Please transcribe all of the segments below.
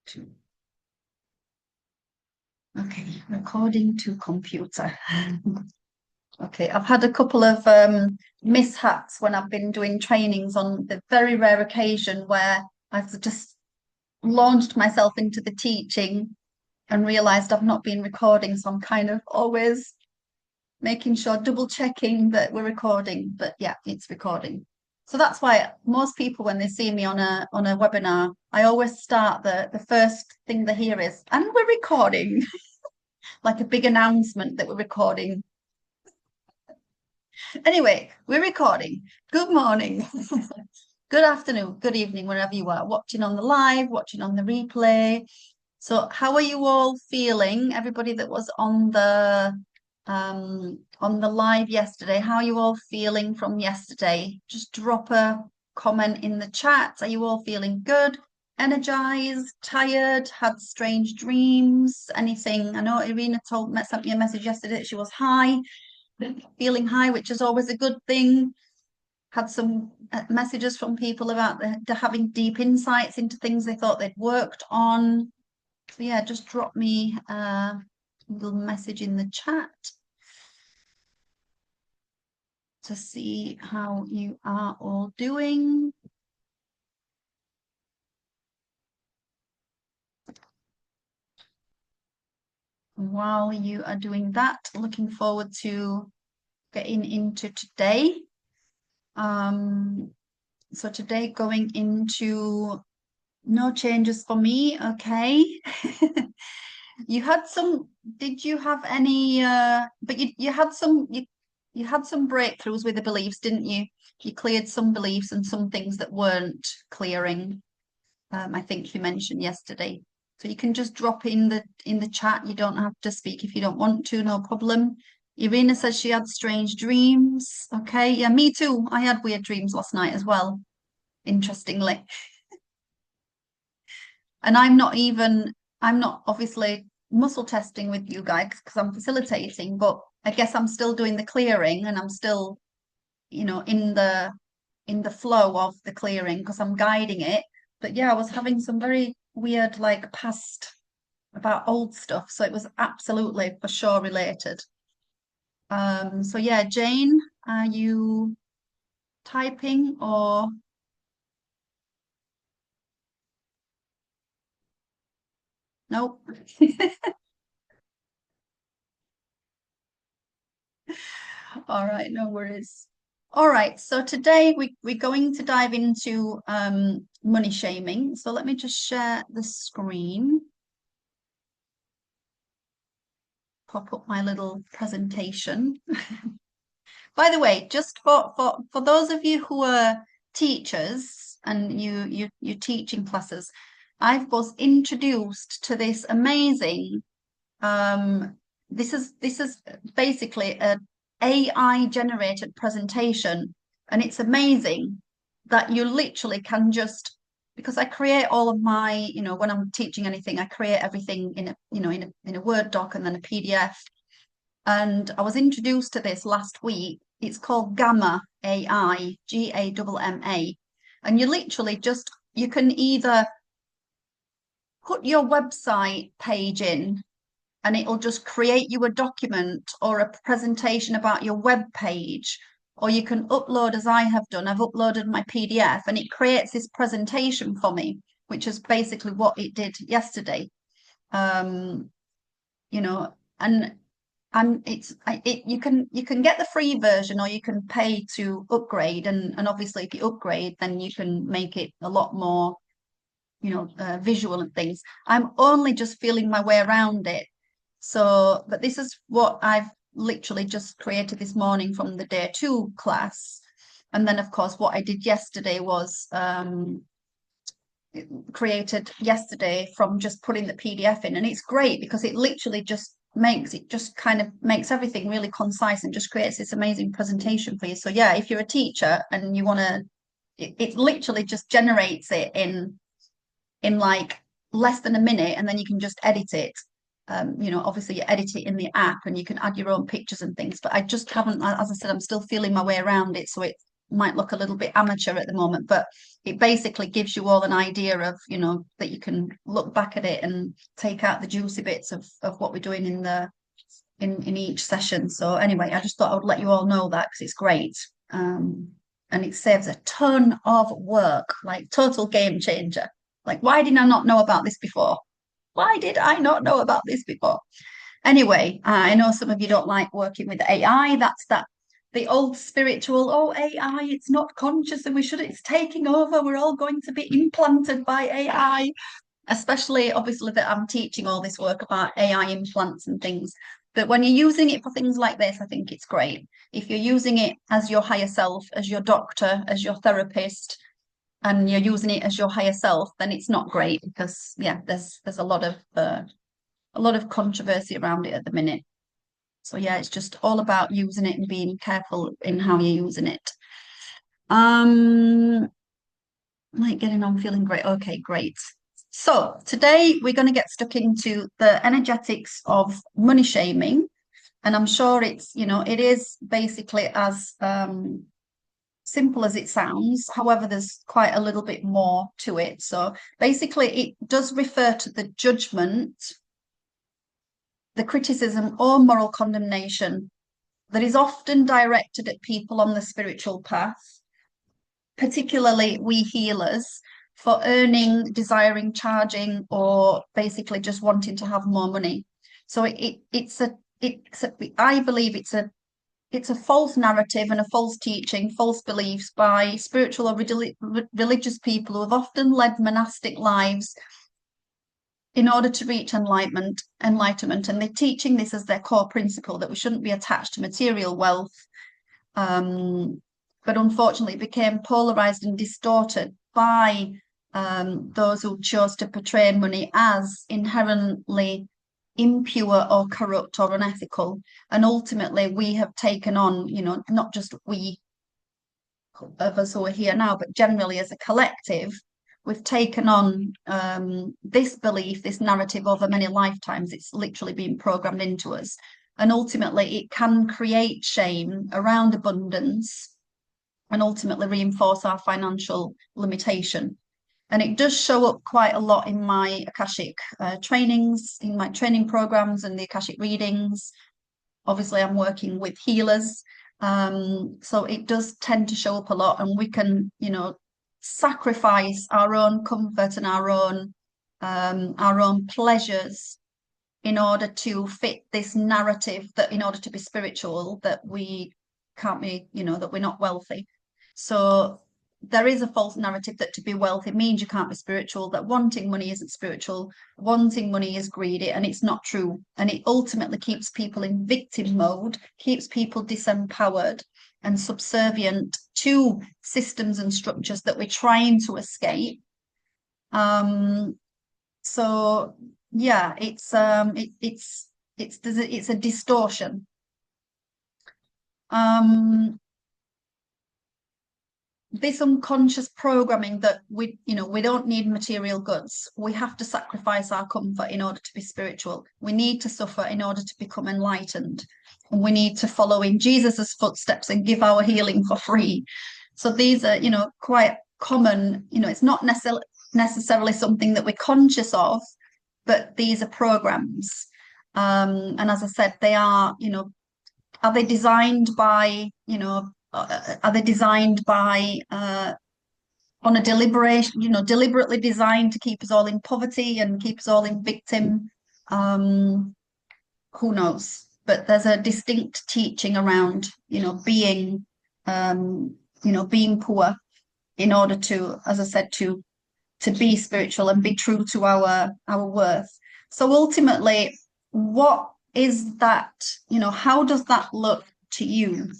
Two. Okay, recording to computer. Okay, I've had a couple of mishaps when I've been doing trainings on the very rare occasion where I've just launched myself into the teaching and realized I've not been recording. So I'm kind of always making sure, double checking that we're recording. But yeah, it's recording. So that's why most people, when they see me on a webinar, I always start the first thing they hear is, and we're recording, like a big announcement that we're recording. Anyway, we're recording. Good morning. Good afternoon, good evening, wherever you are, watching on the live, watching on the replay. So how are you all feeling? Everybody that was on the live yesterday, how are you all feeling from yesterday? Just drop a comment in the chat. Are you all feeling good, energized, tired, had strange dreams, anything? I know Irina sent me a message yesterday that she was high, feeling high, which is always a good thing. Had some messages from people about the having deep insights into things they thought they'd worked on. So yeah, just drop me a little message in the chat to see how you are all doing. While you are doing that, looking forward to getting into today. So today going into no changes for me, okay. You had some, did you have any but you had some you had some breakthroughs with the beliefs, didn't you? You cleared some beliefs and some things that weren't clearing. I think you mentioned yesterday. So you can just drop in the chat. You don't have to speak if you don't want to, no problem. Irina says she had strange dreams. Okay, yeah, me too. I had weird dreams last night as well, interestingly. And I'm not obviously muscle testing with you guys because I'm facilitating, but I guess I'm still doing the clearing and I'm still, in the flow of the clearing because I'm guiding it. But yeah, I was having some very weird, like past about old stuff. So it was absolutely for sure related. So yeah, Jane, are you typing or nope? All right, no worries. All right, so today we're going to dive into money shaming. So let me just share the screen, pop up my little presentation. By the way, just for those of you who are teachers and you're teaching classes, I was introduced to this amazing this is basically a AI generated presentation, and it's amazing that you literally can just, because I create all of my, when I'm teaching anything, I create everything in a Word doc and then a PDF. And I was introduced to this last week. It's called Gamma AI, GAMMA. And you literally just, you can either put your website page in and it'll just create you a document or a presentation about your web page, or you can upload, as I have done. I've uploaded my PDF and it creates this presentation for me, which is basically what it did yesterday. And you can get the free version or you can pay to upgrade, and obviously if you upgrade then you can make it a lot more visual and things. I'm only just feeling my way around it. So, but this is what I've literally just created this morning from the day 2 class. And then of course what I did yesterday was created yesterday from just putting the PDF in. And it's great because it literally just kind of makes everything really concise and just creates this amazing presentation for you. So yeah, if you're a teacher and you want to, it literally just generates it in like less than a minute, and then you can just edit it. Obviously you edit it in the app and you can add your own pictures and things, but I just haven't, as I said, I'm still feeling my way around it. So might look a little bit amateur at the moment, but it basically gives you all an idea of, that you can look back at it and take out the juicy bits of what we're doing in each session. So anyway, I just thought I would let you all know that because it's great. And it saves a ton of work, like total game changer. Like, why did I not know about this before? Why did I not know about this before? Anyway, I know some of you don't like working with AI. That's the old spiritual, oh, AI, it's not conscious and it's taking over. We're all going to be implanted by AI, especially obviously that I'm teaching all this work about AI implants and things. But when you're using it for things like this, I think it's great. If you're using it as your higher self, as your doctor, as your therapist, and you're using it as your higher self, then it's not great because there's a lot of controversy around it at the minute. So yeah, it's just all about using it and being careful in how you're using it. Like getting on, feeling great. Okay, great. So today we're going to get stuck into the energetics of money shaming. And I'm sure it is basically as simple as it sounds. However, there's quite a little bit more to it. So basically, it does refer to the judgment, the criticism, or moral condemnation that is often directed at people on the spiritual path, particularly we healers, for earning, desiring, charging, or basically just wanting to have more money. So I believe it's a false narrative and a false teaching, false beliefs by spiritual or religious people who have often led monastic lives in order to reach enlightenment, and they're teaching this as their core principle, that we shouldn't be attached to material wealth. But unfortunately, it became polarized and distorted by those who chose to portray money as inherently impure or corrupt or unethical. And ultimately, we have taken on, not just we of us who are here now, but generally as a collective, we've taken on this belief, this narrative over many lifetimes. It's literally been programmed into us. And ultimately, it can create shame around abundance and ultimately reinforce our financial limitation. And it does show up quite a lot in my Akashic trainings, in my training programs and the Akashic readings. Obviously, I'm working with healers. So it does tend to show up a lot, and we can, sacrifice our own comfort and our own pleasures in order to fit this narrative that in order to be spiritual, that we can't be, that we're not wealthy. So there is a false narrative that to be wealthy means you can't be spiritual, that wanting money isn't spiritual, wanting money is greedy, and it's not true. And it ultimately keeps people in victim mode, keeps people disempowered and subservient to systems and structures that we're trying to escape. So yeah, it's a distortion. This unconscious programming that we don't need material goods. We have to sacrifice our comfort in order to be spiritual. We need to suffer in order to become enlightened. And we need to follow in Jesus's footsteps and give our healing for free. So these are, quite common, it's not necessarily something that we're conscious of, but these are programs. And as I said, they are they designed by, are they designed by on a deliberation, deliberately designed to keep us all in poverty and keep us all in victim? Who knows? But there's a distinct teaching around, being, being poor in order to, as I said, to be spiritual and be true to our worth. So ultimately, what is that? How does that look to you?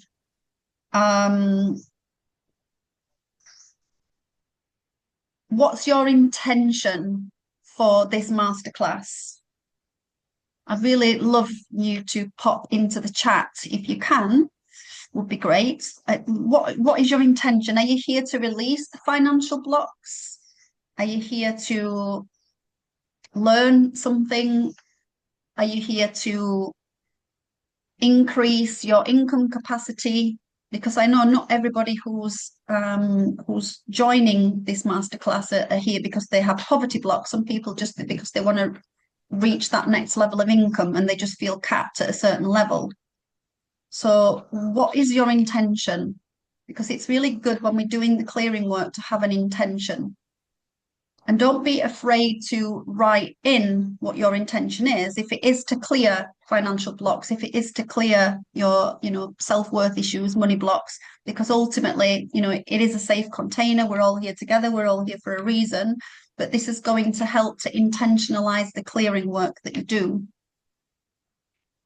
What's your intention for this masterclass? I'd really love you to pop into the chat if you can. Would be great. What is your intention? Are you here to release the financial blocks? Are you here to learn something? Are you here to increase your income capacity? because I know not everybody who's joining this masterclass are here because they have poverty blocks. Some people just because they want to reach that next level of income and they just feel capped at a certain level. So what is your intention? Because it's really good when we're doing the clearing work to have an intention. And don't be afraid to write in what your intention is. If it is to clear financial blocks, if it is to clear your, self-worth issues, money blocks, because ultimately, it is a safe container. We're all here together. We're all here for a reason. But this is going to help to intentionalize the clearing work that you do.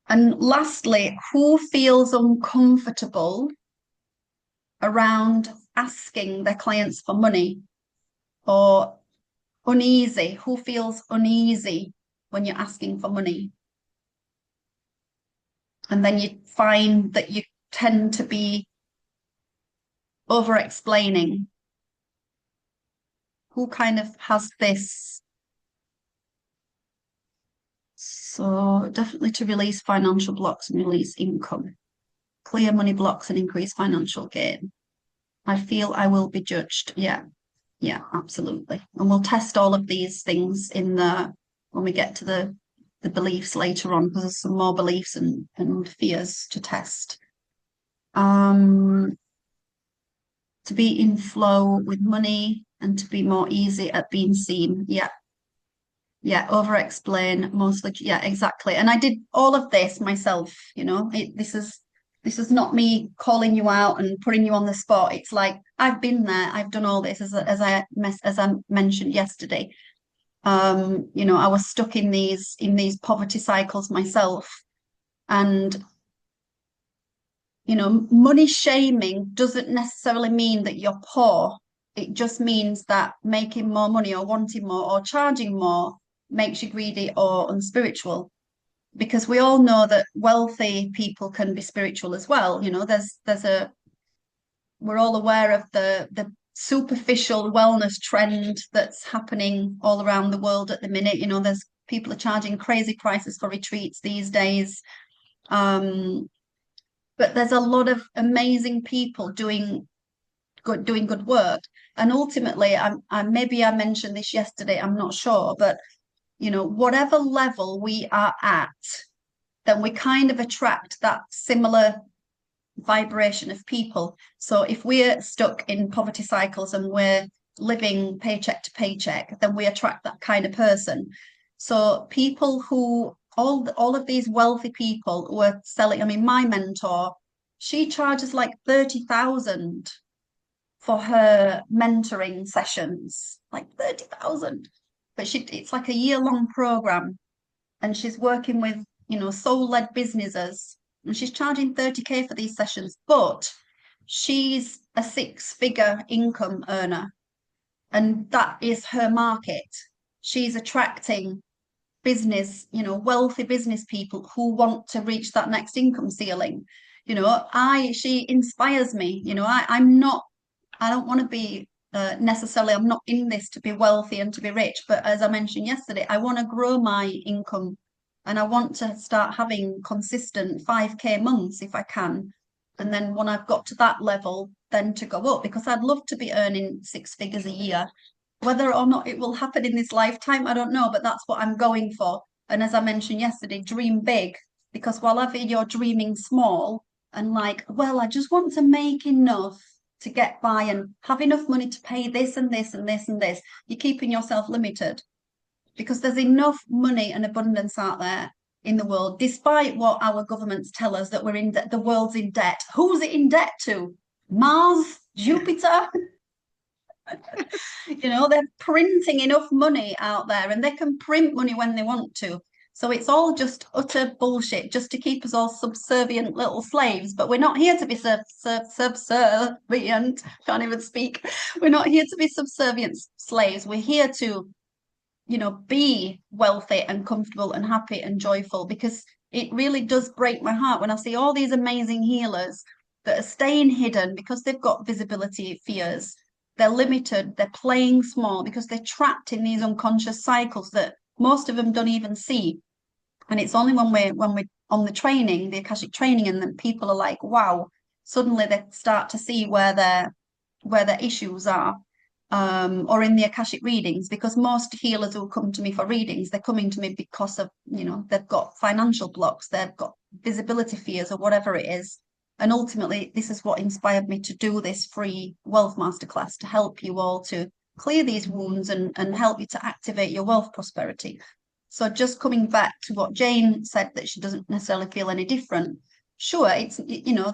And lastly, who feels uncomfortable around asking their clients for money, or uneasy? Who feels uneasy when you're asking for money? And then you find that you tend to be over explaining. Who kind of has this? So definitely to release financial blocks and release income, clear money blocks and increase financial gain. I feel I will be judged. Yeah, absolutely. And we'll test all of these things when we get to the beliefs later on, because there's some more beliefs and fears to test. To be in flow with money and to be more easy at being seen. Yeah, over explain mostly. Yeah, exactly. And I did all of this myself, this is not me calling you out and putting you on the spot. It's like I've been there, I've done all this as I mentioned yesterday. I was stuck in these poverty cycles myself. And money shaming doesn't necessarily mean that you're poor. It just means that making more money or wanting more or charging more makes you greedy or unspiritual. Because we all know that wealthy people can be spiritual as well. We're all aware of the superficial wellness trend that's happening all around the world at the minute. There's people are charging crazy prices for retreats these days. But there's a lot of amazing people doing good work. And ultimately, maybe I mentioned this yesterday, I'm not sure, but whatever level we are at, then we kind of attract that similar vibration of people. So if we're stuck in poverty cycles and we're living paycheck to paycheck, then we attract that kind of person. So people who all of these wealthy people who are selling, I mean, my mentor, she charges like 30,000 for her mentoring sessions, like 30,000. But it's like a year-long program, and she's working with, soul-led businesses, and she's charging 30K for these sessions, but she's a 6-figure income earner, and that is her market. She's attracting wealthy business people who want to reach that next income ceiling. She inspires me. I don't want to be necessarily, I'm not in this to be wealthy and to be rich, but as I mentioned yesterday, I want to grow my income, and I want to start having consistent 5K months if I can. And then when I've got to that level, then to go up, because I'd love to be earning 6 figures a year. Whether or not it will happen in this lifetime, I don't know, but that's what I'm going for. And as I mentioned yesterday, dream big, because whenever you're dreaming small and like, well, I just want to make enough to get by and have enough money to pay this and this and this and this, you're keeping yourself limited, because there's enough money and abundance out there in the world, despite what our governments tell us that we're in the world's in debt. Who's it in debt to? Mars? Jupiter? They're printing enough money out there, and they can print money when they want to. So it's all just utter bullshit, just to keep us all subservient little slaves. But we're not here to be subservient. Can't even speak. We're not here to be subservient slaves. We're here to, be wealthy and comfortable and happy and joyful, because it really does break my heart when I see all these amazing healers that are staying hidden because they've got visibility fears. They're limited, they're playing small because they're trapped in these unconscious cycles that most of them don't even see. And it's only when we're on the training, the Akashic training, and then people are like, wow, suddenly they start to see where their issues are, or in the Akashic readings, because most healers who come to me for readings, they're coming to me because of, they've got financial blocks, they've got visibility fears or whatever it is. And ultimately, this is what inspired me to do this free wealth masterclass, to help you all to clear these wounds and help you to activate your wealth prosperity. So just coming back to what Jane said, that she doesn't necessarily feel any different. Sure, it's,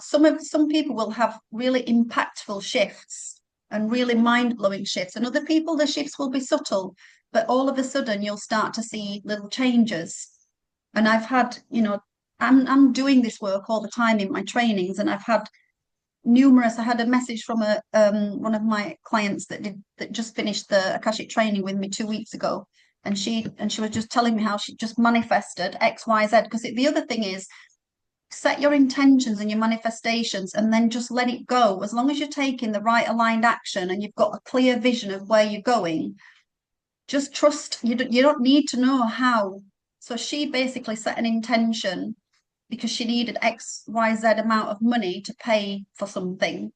some people will have really impactful shifts and really mind-blowing shifts, and other people, the shifts will be subtle, but all of a sudden you'll start to see little changes. And I've had, I'm doing this work all the time in my trainings, and I've had numerous. I had a message from one of my clients that just finished the Akashic training with me 2 weeks ago, and she was just telling me how she just manifested XYZ. Because the other thing is, set your intentions and your manifestations and then just let it go. As long as you're taking the right aligned action and you've got a clear vision of where you're going, just trust. You don't need to know how. So she basically set an intention because she needed XYZ amount of money to pay for something.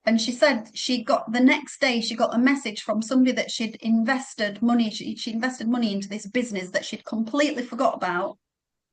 And she said she got, the next day, she got a message from somebody that she'd invested money. She invested money into this business that she'd completely forgot about.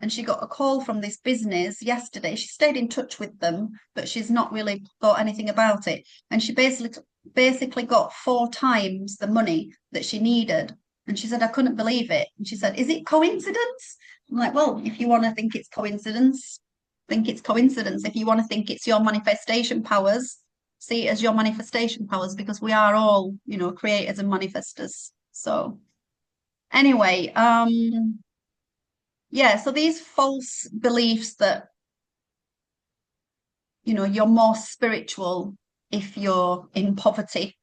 And she got a call from this business yesterday. She stayed in touch with them, but she's not really thought anything about it. And she basically got 4 times the money that she needed. And she said, I couldn't believe it. And she said, is it coincidence? I'm like, well, if you want to think it's coincidence, think it's coincidence. If you want to think it's your manifestation powers, see it as your manifestation powers, because we are all, creators and manifestors. So anyway, yeah, so these false beliefs that, you're more spiritual if you're in poverty,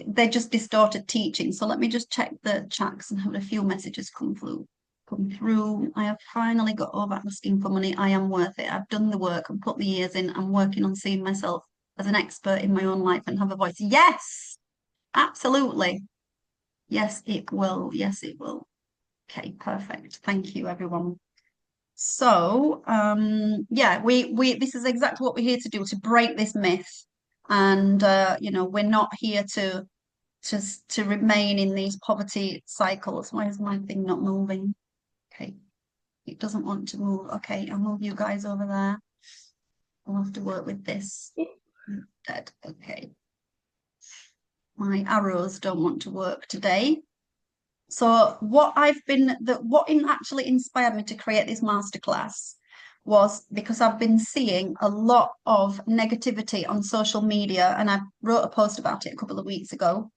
they're just distorted teaching. So let me just check the chats and have a few messages come through. I have finally got over asking for money. I am worth it. I've done the work and put the years in. I'm working on seeing myself as an expert in my own life and have a voice. Yes, absolutely. Yes, it will. Yes, it will. Okay, perfect. Thank you, everyone. So, yeah, we this is exactly what we're here to do, to break this myth. And we're not here to remain in these poverty cycles. Why is my thing not moving? Okay, it doesn't want to move. Okay, I'll move you guys over there. I'll have to work with this. Dead. Okay. My arrows don't want to work today. So what actually inspired me to create this masterclass was because I've been seeing a lot of negativity on social media, and I wrote a post about it a couple of weeks ago.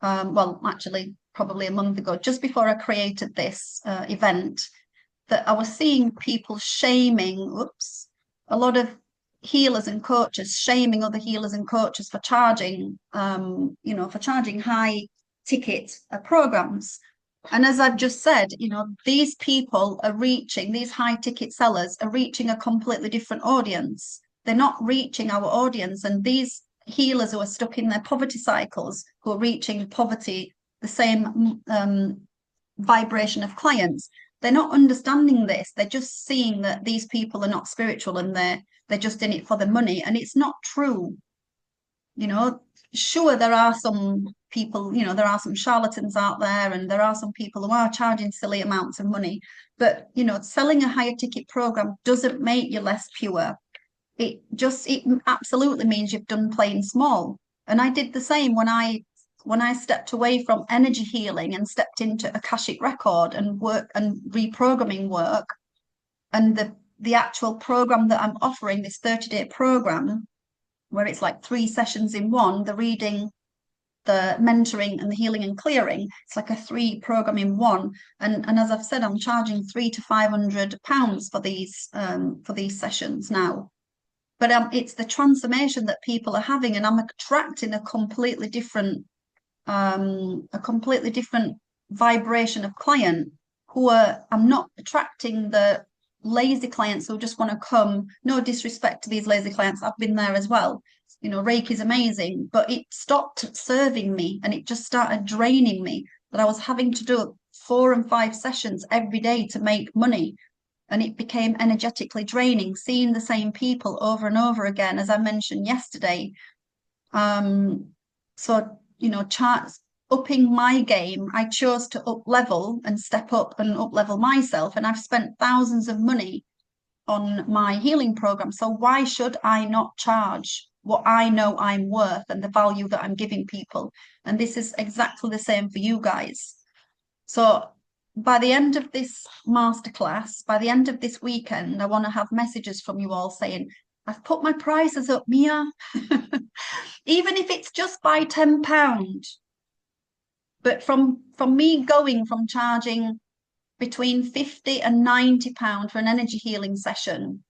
Well, actually, probably a month ago, just before I created this event, that I was seeing people shaming, a lot of healers and coaches shaming other healers and coaches for charging, for charging high ticket programs. And as I've just said, these people are reaching, these high ticket sellers are reaching a completely different audience. They're not reaching our audience. And these healers who are stuck in their poverty cycles, who are reaching poverty, the same vibration of clients, they're not understanding this. They're just seeing that these people are not spiritual and they're just in it for the money. And it's not true. Sure, there are some people, there are some charlatans out there, and there are some people who are charging silly amounts of money. But, selling a higher ticket program doesn't make you less pure. It absolutely means you've done playing small. And I did the same when I stepped away from energy healing and stepped into Akashic record and work and reprogramming work. And the actual program that I'm offering, this 30-day program, where it's like 3 sessions in one, the reading, the mentoring, and the healing and clearing. It's like a 3 program in one. And as I've said, I'm charging £300 to £500 for these sessions now. But it's the transformation that people are having, and I'm attracting a completely different vibration of client I'm not attracting the lazy clients who just want to come. No disrespect to these lazy clients, I've been there as well. Reiki is amazing, but it stopped serving me and it just started draining me, that I was having to do 4 and 5 sessions every day to make money. and it became energetically draining, seeing the same people over and over again, as I mentioned yesterday. So, you know, charts upping my game, I chose to up level and step up and up level myself. And I've spent thousands of money on my healing program. So why should I not charge what I know I'm worth and the value that I'm giving people? And this is exactly the same for you guys. So by the end of this masterclass, by the end of this weekend, I want to have messages from you all saying, I've put my prices up, Mia. Even if it's just by £10. But from me going from charging between £50 and £90 for an energy healing session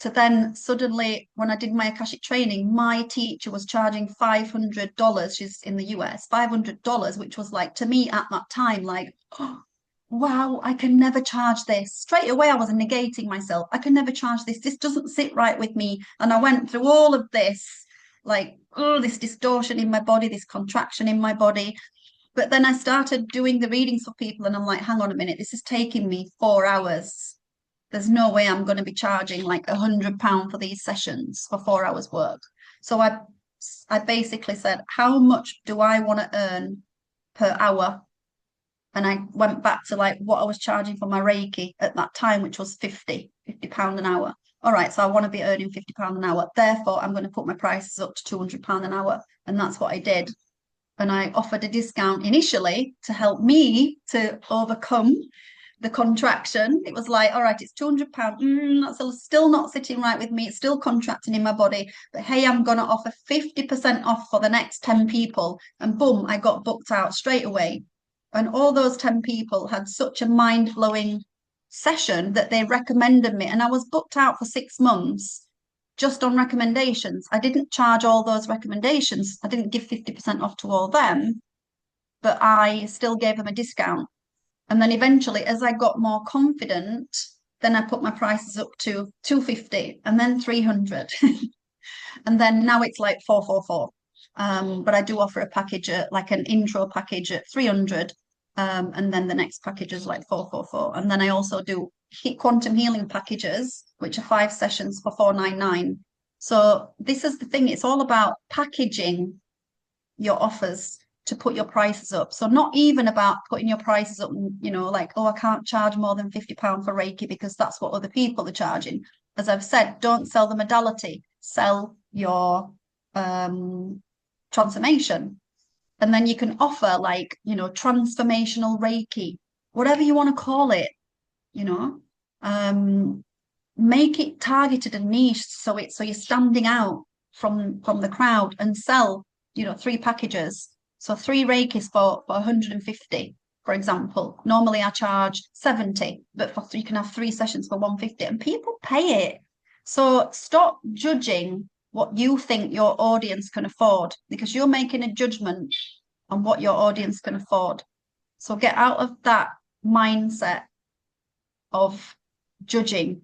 to then suddenly, when I did my Akashic training, my teacher was charging $500. She's in the US, $500, which was like, to me at that time, like, oh, wow, I can never charge this. Straight away, I was negating myself. I can never charge this. This doesn't sit right with me. And I went through all of this, like, oh, this distortion in my body, this contraction in my body. But then I started doing the readings for people, and I'm like, hang on a minute, this is taking me 4 hours. There's no way I'm going to be charging like £100 for these sessions for 4 hours work. So I basically said, how much do I want to earn per hour? And I went back to like what I was charging for my Reiki at that time, which was £50 an hour. All right, so I want to be earning £50 an hour. Therefore, I'm going to put my prices up to £200 an hour. And that's what I did. And I offered a discount initially to help me to overcome the contraction. It was like, all right, it's £200. That's still not sitting right with me. It's still contracting in my body. But hey, I'm going to offer 50% off for the next 10 people. And boom, I got booked out straight away. And all those 10 people had such a mind-blowing session that they recommended me. And I was booked out for 6 months just on recommendations. I didn't charge all those recommendations. I didn't give 50% off to all them, but I still gave them a discount. And then eventually, as I got more confident, then I put my prices up to 250 and then 300. And then now it's like 444. But I do offer a package, like an intro package at 300. And then the next package is like 444. And then I also do quantum healing packages, which are 5 sessions for 499. So this is the thing. It's all about packaging your offers to put your prices up. So not even about putting your prices up, you know, like, oh, I can't charge more than £50 for Reiki because that's what other people are charging. As I've said, don't sell the modality, sell your transformation. And then you can offer like, you know, transformational Reiki, whatever you want to call it, you know, make it targeted and niche so you're standing out from the crowd, and sell, you know, 3 packages. So 3 Reikis for 150, for example. Normally I charge 70, but you can have 3 sessions for 150, and people pay it. So stop judging what you think your audience can afford, because you're making a judgment on what your audience can afford. So get out of that mindset of judging.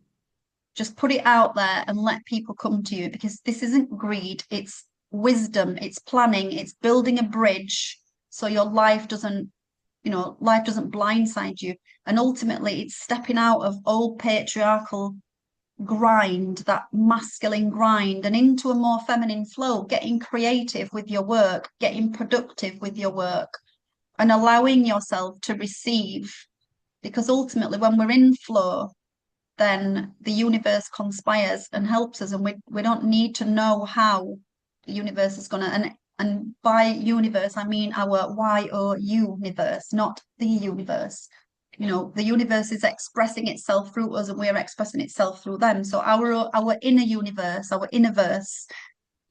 Just put it out there and let people come to you, because this isn't greed, it's wisdom, it's planning, it's building a bridge so your life doesn't, you know, life doesn't blindside you. And ultimately it's stepping out of old patriarchal grind, that masculine grind, and into a more feminine flow, getting creative with your work, getting productive with your work, and allowing yourself to receive. Because ultimately when we're in flow, then the universe conspires and helps us, and we don't need to know how the universe is going to, and by universe I mean our YO universe, not the universe. You know, the universe is expressing itself through us, and we're expressing itself through them. So our inner universe, our innerverse,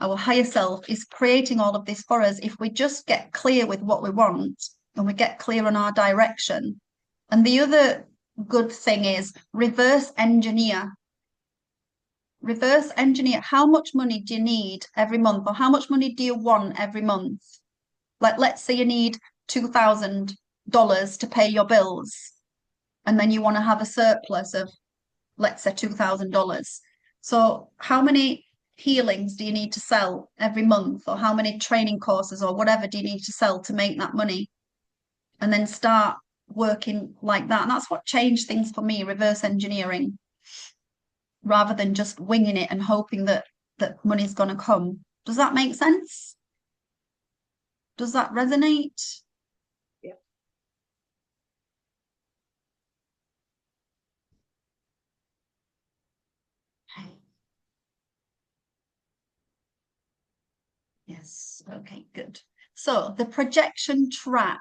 our higher self is creating all of this for us if we just get clear with what we want and we get clear on our direction. And the other good thing is reverse engineer. Reverse engineer. How much money do you need every month, or how much money do you want every month? Like, let's say you need $2,000 to pay your bills, and then you want to have a surplus of, let's say, $2,000. So how many healings do you need to sell every month, or how many training courses or whatever do you need to sell to make that money? And then start working like that. And that's what changed things for me, reverse engineering, rather than just winging it and hoping that money's going to come. Does that make sense? Does that resonate? Yeah. Yes. Okay, good. So the projection trap.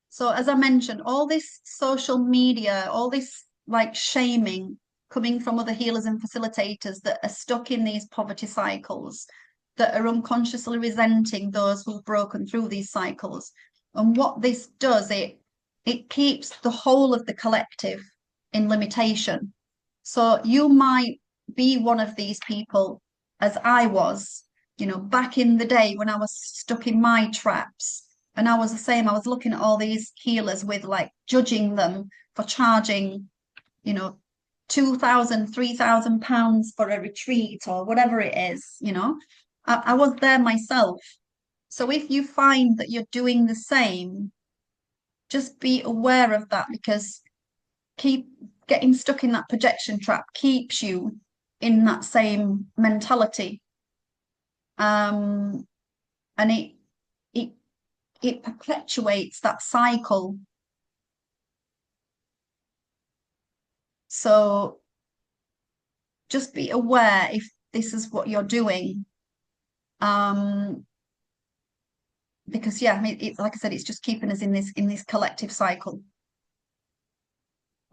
So as I mentioned, all this social media, all this like shaming coming from other healers and facilitators that are stuck in these poverty cycles, that are unconsciously resenting those who've broken through these cycles. And what this does, it keeps the whole of the collective in limitation. So you might be one of these people, as I was, back in the day when I was stuck in my traps. And I was the same. I was looking at all these healers with like judging them for charging, you know, 2,000, 3,000 pounds for a retreat or whatever it is, I was there myself. So if you find that you're doing the same, just be aware of that, because keep getting stuck in that projection trap keeps you in that same mentality. And it it perpetuates that cycle. So just be aware if this is what you're doing. Because yeah, I mean, it's like I said, it's just keeping us in this collective cycle.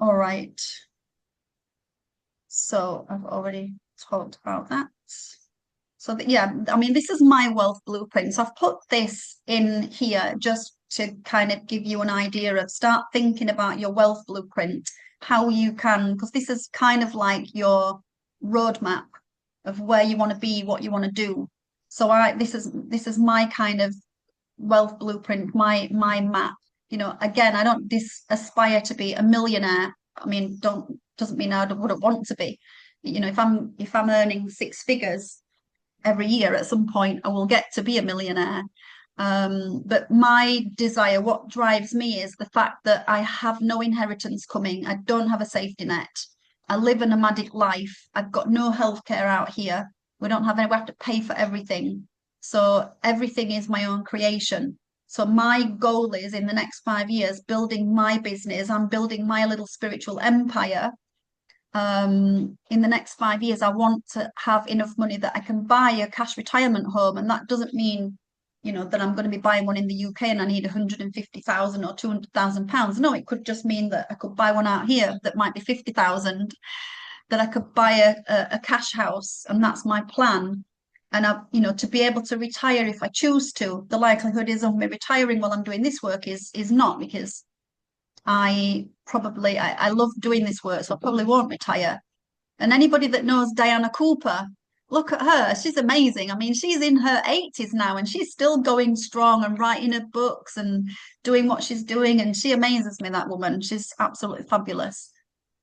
All right. So I've already talked about that. So that, yeah, I mean, this is my wealth blueprint. So I've put this in here just to kind of give you an idea of start thinking about your wealth blueprint, how you can, because this is kind of like your roadmap of where you want to be, what you want to do. So this is my kind of wealth blueprint, my map. Again, I don't aspire to be a millionaire. I mean, doesn't mean I wouldn't want to be. If I'm earning six figures every year, at some point I will get to be a millionaire. But my desire, what drives me, is the fact that I have no inheritance coming. I don't have a safety net. I live a nomadic life. I've got no healthcare out here. We don't have any, we have to pay for everything. So everything is my own creation. So my goal is, in the next 5 years, building my business. I'm building my little spiritual empire. In the next 5 years, I want to have enough money that I can buy a cash retirement home. And that doesn't mean, that I'm going to be buying one in the UK and I need 150,000 or 200,000 pounds. No, it could just mean that I could buy one out here that might be 50,000, that I could buy a cash house. And that's my plan. And to be able to retire if I choose to. The likelihood is of me retiring while I'm doing this work is not, because I love doing this work, so I probably won't retire. And anybody that knows Diana Cooper, look at her. She's amazing. I mean, she's in her 80s now and she's still going strong and writing her books and doing what she's doing. And she amazes me, that woman. She's absolutely fabulous.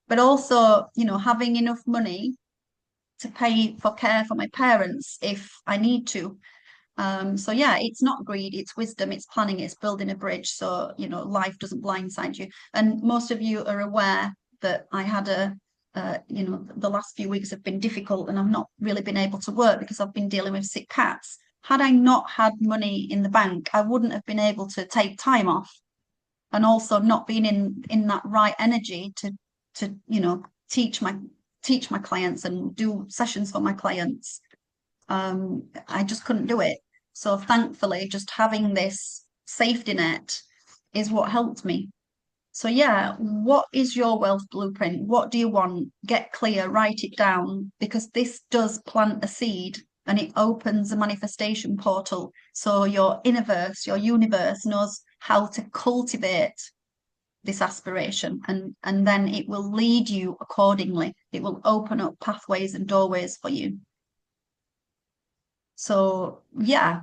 But also, having enough money to pay for care for my parents if I need to. So yeah, it's not greed, it's wisdom, it's planning, it's building a bridge. So, life doesn't blindside you. And most of you are aware that I had the last few weeks have been difficult and I've not really been able to work because I've been dealing with sick cats. Had I not had money in the bank, I wouldn't have been able to take time off, and also not being in that right energy to teach my clients and do sessions for my clients. I just couldn't do it. So thankfully, just having this safety net is what helped me. So yeah, what is your wealth blueprint? What do you want? Get clear, write it down, because this does plant a seed and it opens a manifestation portal. So your universe knows how to cultivate this aspiration, and then it will lead you accordingly. It will open up pathways and doorways for you. So yeah,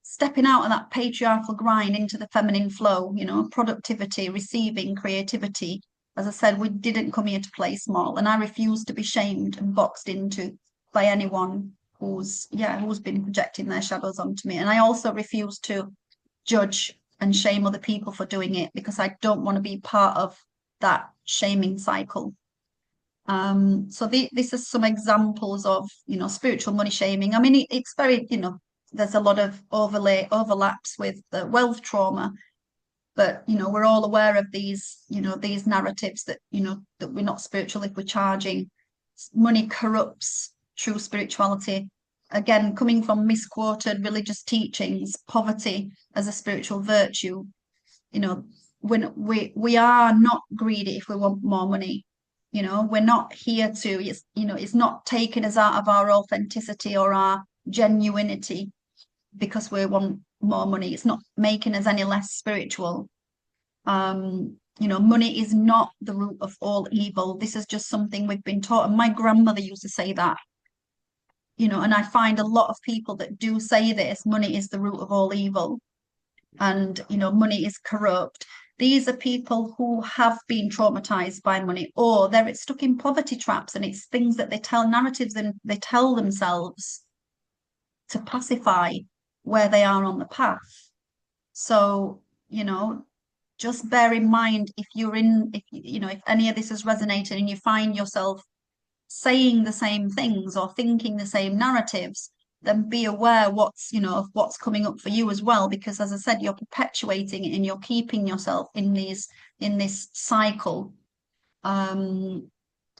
stepping out of that patriarchal grind into the feminine flow, productivity, receiving, creativity. As I said, we didn't come here to play small, and I refuse to be shamed and boxed into by anyone who's been projecting their shadows onto me. And I also refuse to judge and shame other people for doing it, because I don't want to be part of that shaming cycle. So this is some examples of, spiritual money shaming. I mean, it's very, there's a lot of overlaps with the wealth trauma, but we're all aware of these narratives that that we're not spiritual if we're charging. Money corrupts true spirituality. Again, coming from misquoted religious teachings, poverty as a spiritual virtue. When we are not greedy if we want more money. We're not here to, it's not taking us out of our authenticity or our genuinity because we want more money. It's not making us any less spiritual. Money is not the root of all evil. This is just something we've been taught. And my grandmother used to say that, and I find a lot of people that do say this, money is the root of all evil. And, money is corrupt. These are people who have been traumatized by money, or they're stuck in poverty traps, and it's things that they tell, narratives, and they tell themselves to pacify where they are on the path. So, just bear in mind, if if any of this has resonated and you find yourself saying the same things or thinking the same narratives, then be aware of what's coming up for you as well, because as I said, you're perpetuating it and you're keeping yourself in this cycle, and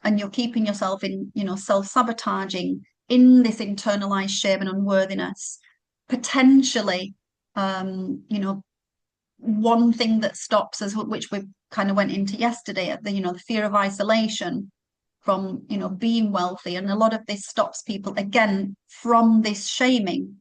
you're keeping yourself in self-sabotaging in this internalized shame and unworthiness. Potentially, one thing that stops us, which we kind of went into yesterday, the fear of isolation from being wealthy, and a lot of this stops people again from this shaming,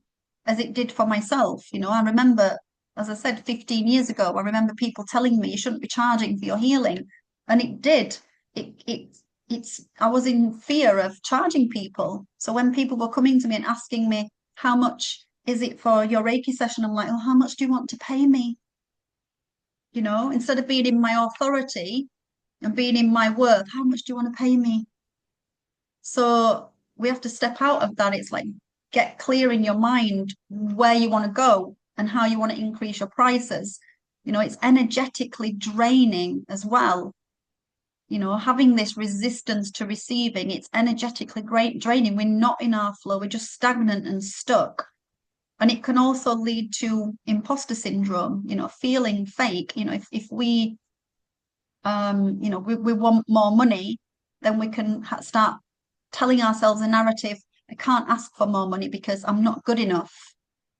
as it did for myself. I remember, as I said, 15 years ago, I remember people telling me you shouldn't be charging for your healing, and it did. I was in fear of charging people. So when people were coming to me and asking me, how much is it for your Reiki session, I'm like, oh, how much do you want to pay me? Instead of being in my authority and being in my worth, how much do you want to pay me? So we have to step out of that. It's like, get clear in your mind where you want to go and how you want to increase your prices. It's energetically draining as well. Having this resistance to receiving, it's energetically draining. We're not in our flow, we're just stagnant and stuck. And it can also lead to imposter syndrome, feeling fake. If we we want more money, then we can start telling ourselves a narrative. I can't ask for more money because I'm not good enough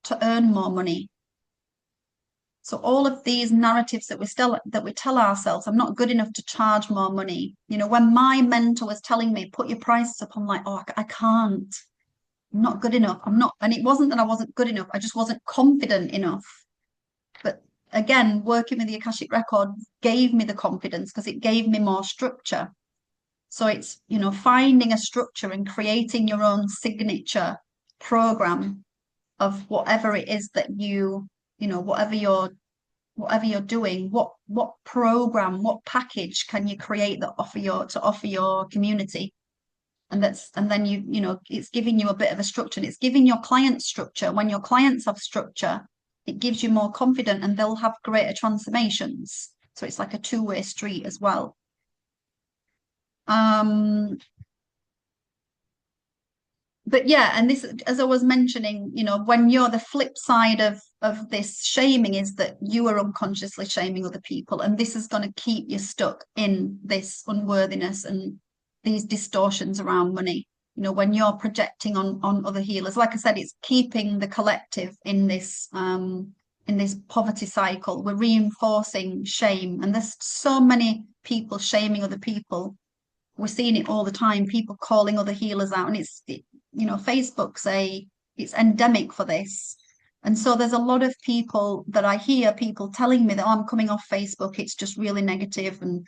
to earn more money. So all of these narratives that we tell ourselves, I'm not good enough to charge more money. When my mentor was telling me, put your prices up, I'm like, oh, I can't. I'm not good enough. I'm not. And it wasn't that I wasn't good enough. I just wasn't confident enough. But again, working with the Akashic Record gave me the confidence because it gave me more structure. So it's, finding a structure and creating your own signature program of whatever it is that whatever you're doing, what program, what package can you create that offer your community? And then it's giving you a bit of a structure, and it's giving your clients structure. When your clients have structure, it gives you more confidence and they'll have greater transformations. So it's like a two-way street as well. But yeah, and this, as I was mentioning, when you're the flip side of this shaming is that you are unconsciously shaming other people, and this is going to keep you stuck in this unworthiness and these distortions around money. When you're projecting on other healers, like I said, it's keeping the collective in this poverty cycle. We're reinforcing shame, and there's so many people shaming other people. We're seeing it all the time, people calling other healers out, and Facebook's it's endemic for this. And so there's a lot of people that I hear people telling me that, oh, I'm coming off Facebook, it's just really negative and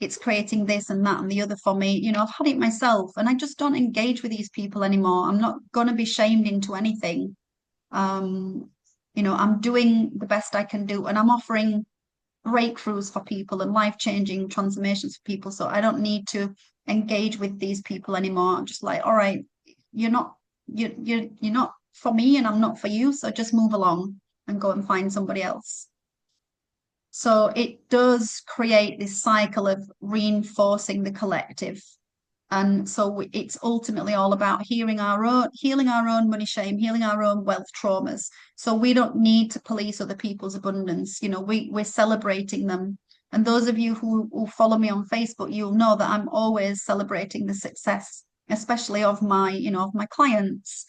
it's creating this and that and the other for me. I've had it myself, and I just don't engage with these people anymore. I'm not going to be shamed into anything. I'm doing the best I can do, and I'm offering breakthroughs for people and life-changing transformations for people. So I don't need to engage with these people anymore. I'm just like, all right, you're not for me, and I'm not for you. So just move along and go and find somebody else. So it does create this cycle of reinforcing the collective. And so it's ultimately all about healing our own money shame, healing our own wealth traumas. So we don't need to police other people's abundance. You know, we're celebrating them. And those of you who follow me on Facebook, you'll know that I'm always celebrating the success, especially of of my clients.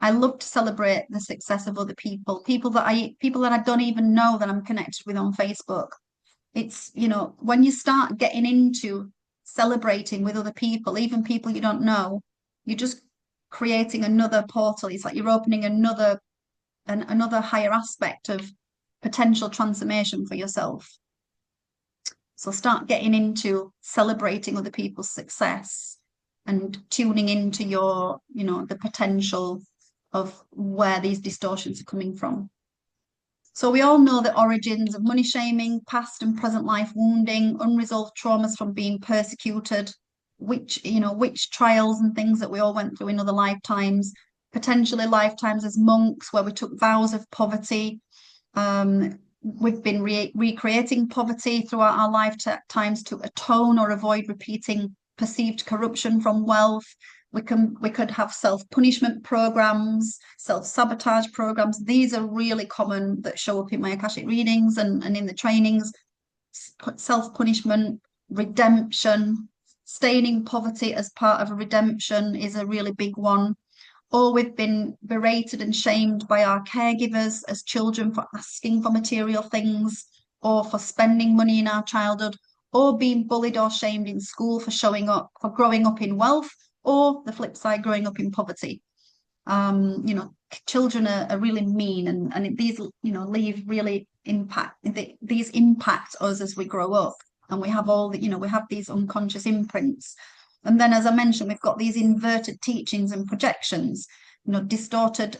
I love to celebrate the success of other people, people that I don't even know that I'm connected with on Facebook. It's, when you start getting into celebrating with other people, even people you don't know, you're just creating another portal. It's like you're opening another higher aspect of potential transformation for yourself. So start getting into celebrating other people's success and tuning into the potential of where these distortions are coming from. So we all know the origins of money shaming, past and present life wounding, unresolved traumas from being persecuted, which trials and things that we all went through in other lifetimes, potentially lifetimes as monks where we took vows of poverty. We've been recreating poverty throughout our lifetimes to atone or avoid repeating perceived corruption from wealth. We could have self-punishment programs, self-sabotage programs. These are really common that show up in my Akashic readings and in the trainings. Self-punishment, redemption, staying in poverty as part of a redemption is a really big one. Or we've been berated and shamed by our caregivers as children for asking for material things or for spending money in our childhood, or being bullied or shamed in school for growing up in wealth, or the flip side, growing up in poverty. Children are really mean, and these, leave really these impact us as we grow up, and we have we have these unconscious imprints. And then, as I mentioned, we've got these inverted teachings and projections, distorted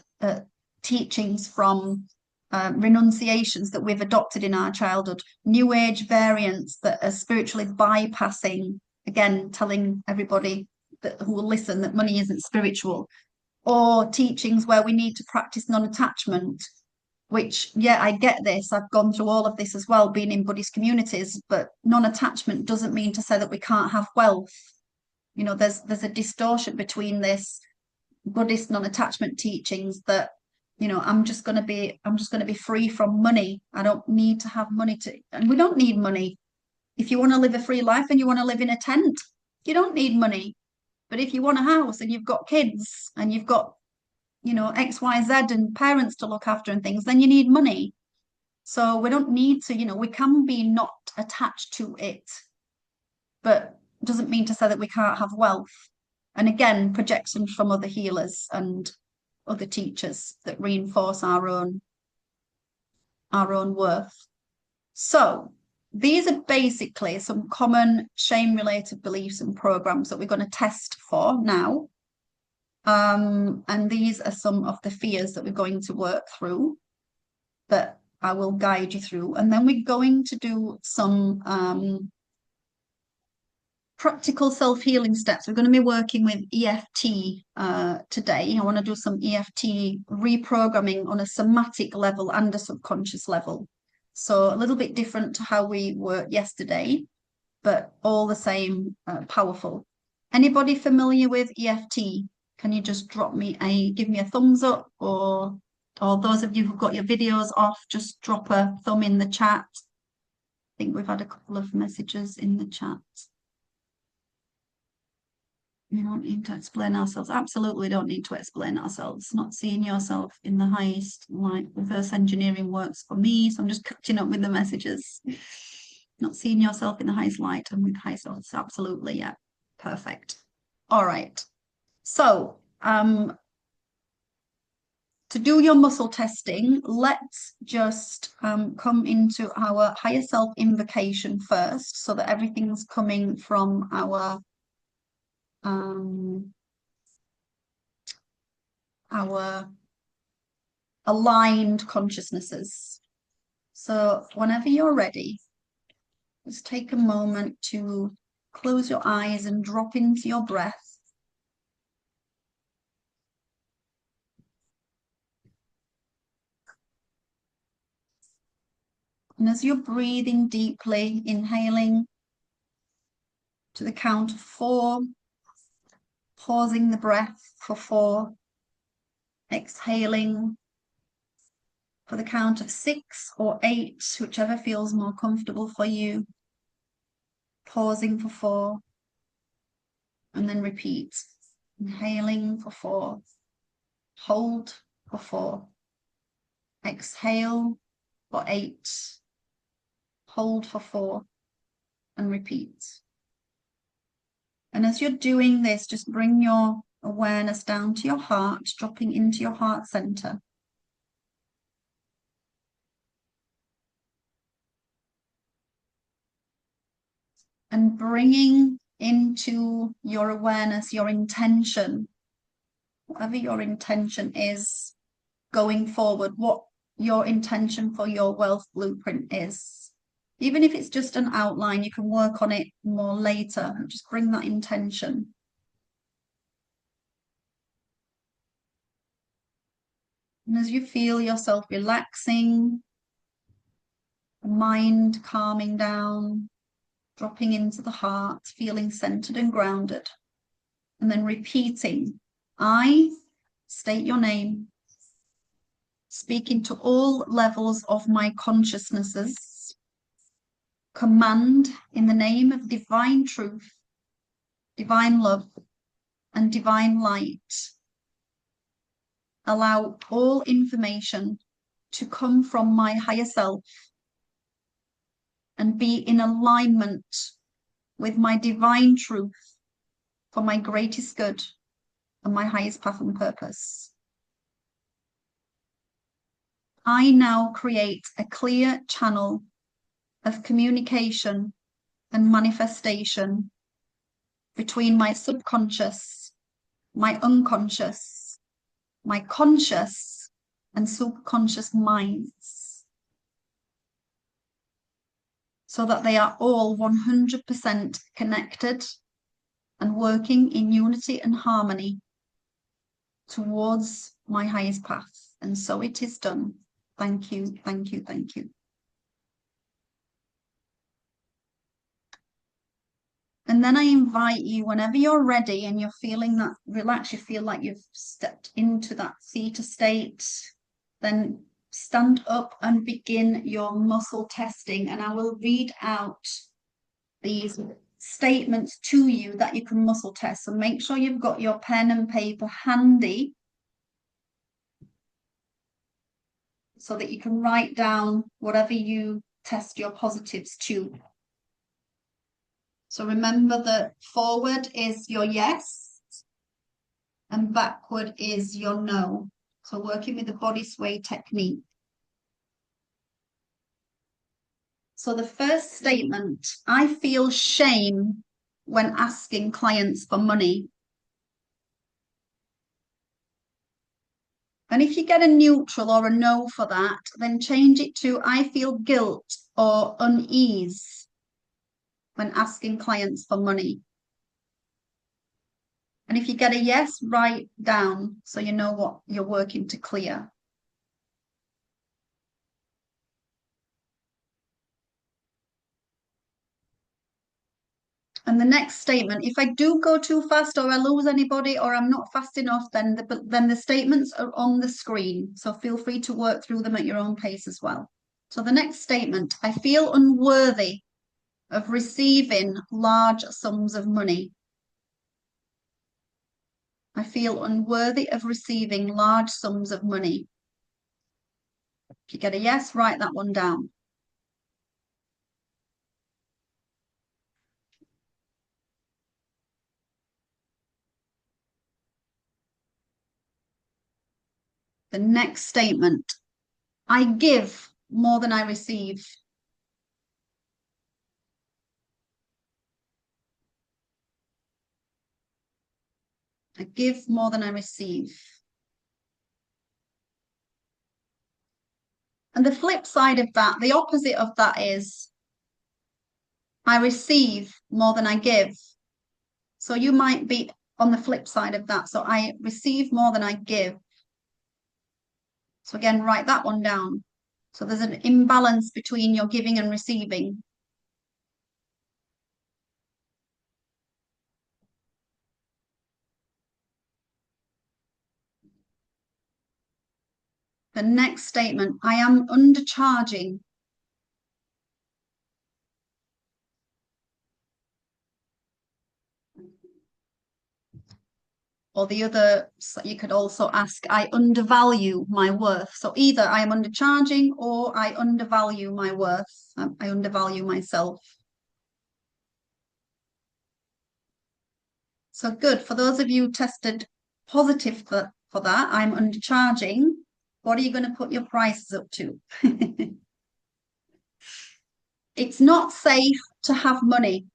teachings from renunciations that we've adopted in our childhood, new age variants that are spiritually bypassing, again, telling everybody who will listen that money isn't spiritual, or teachings where we need to practice non-attachment, which, yeah, I get this. I've gone through all of this as well, being in Buddhist communities, but non-attachment doesn't mean to say that we can't have wealth. There's a distortion between this Buddhist non-attachment teachings that, I'm just going to be free from money. I don't need to have money and we don't need money. If you want to live a free life and you want to live in a tent, you don't need money. But if you want a house and you've got kids and you've got, X, Y, Z and parents to look after and things, then you need money. So we don't need to, we can be not attached to it, but doesn't mean to say that we can't have wealth. And again, projections from other healers and other teachers that reinforce our own worth. So these are basically some common shame-related beliefs and programs that we're going to test for now. And these are some of the fears that we're going to work through that I will guide you through. And then we're going to do some practical self-healing steps. We're going to be working with EFT today. I want to do some EFT reprogramming on a somatic level and a subconscious level. So a little bit different to how we worked yesterday, but all the same powerful. Anybody familiar with EFT? Can you just give me a thumbs up, or those of you who've got your videos off, just drop a thumb in the chat. I think we've had a couple of messages in the chat. We don't need to explain ourselves. Absolutely don't need to explain ourselves. Not seeing yourself in the highest light. Reverse engineering works for me, so I'm just catching up with the messages. Not seeing yourself in the highest light and with high self. Absolutely, yeah. Perfect. All right. So, to do your muscle testing, let's just come into our higher self invocation first, so that everything's coming from our aligned consciousnesses. So whenever you're ready, just take a moment to close your eyes and drop into your breath. And as you're breathing deeply, inhaling to the count of 4, pausing the breath for 4, exhaling for the count of 6 or 8, whichever feels more comfortable for you, pausing for 4, and then repeat. Inhaling for 4, hold for 4, exhale for 8, hold for 4, and repeat. And as you're doing this, just bring your awareness down to your heart, dropping into your heart center. And bringing into your awareness your intention, whatever your intention is going forward, what your intention for your wealth blueprint is. Even if it's just an outline, you can work on it more later and just bring that intention. And as you feel yourself relaxing, the mind calming down, dropping into the heart, feeling centered and grounded, and then repeating, I state your name, speaking to all levels of my consciousnesses, command in the name of divine truth, divine love, and divine light. Allow all information to come from my higher self and be in alignment with my divine truth for my greatest good and my highest path and purpose. I now create a clear channel of communication and manifestation between my subconscious, my unconscious, my conscious and subconscious minds, so that they are all 100% connected and working in unity and harmony towards my highest path. And so it is done. Thank you, thank you, thank you. And then I invite you, whenever you're ready and you're feeling that relaxed, you feel like you've stepped into that theta state, then stand up and begin your muscle testing. And I will read out these statements to you that you can muscle test. So make sure you've got your pen and paper handy so that you can write down whatever you test your positives to. So remember that forward is your yes and backward is your no. So working with the body sway technique. So the first statement, I feel shame when asking clients for money. And if you get a neutral or a no for that, then change it to I feel guilt or unease when asking clients for money. And if you get a yes, write down so you know what you're working to clear. And the next statement, if I do go too fast or I lose anybody or I'm not fast enough, then the statements are on the screen. So feel free to work through them at your own pace as well. So the next statement, I feel unworthy of receiving large sums of money. I feel unworthy of receiving large sums of money. If you get a yes, write that one down. The next statement, I give more than I receive. I give more than I receive. And the flip side of that, the opposite of that is I receive more than I give. So you might be on the flip side of that. So I receive more than I give. So again, write that one down. So there's an imbalance between your giving and receiving. The next statement, I am undercharging. Or the other, you could also ask, I undervalue my worth. So either I am undercharging or I undervalue my worth. I undervalue myself. So good. For those of you tested positive for that, I'm undercharging. What are you going to put your prices up to? It's not safe to have money.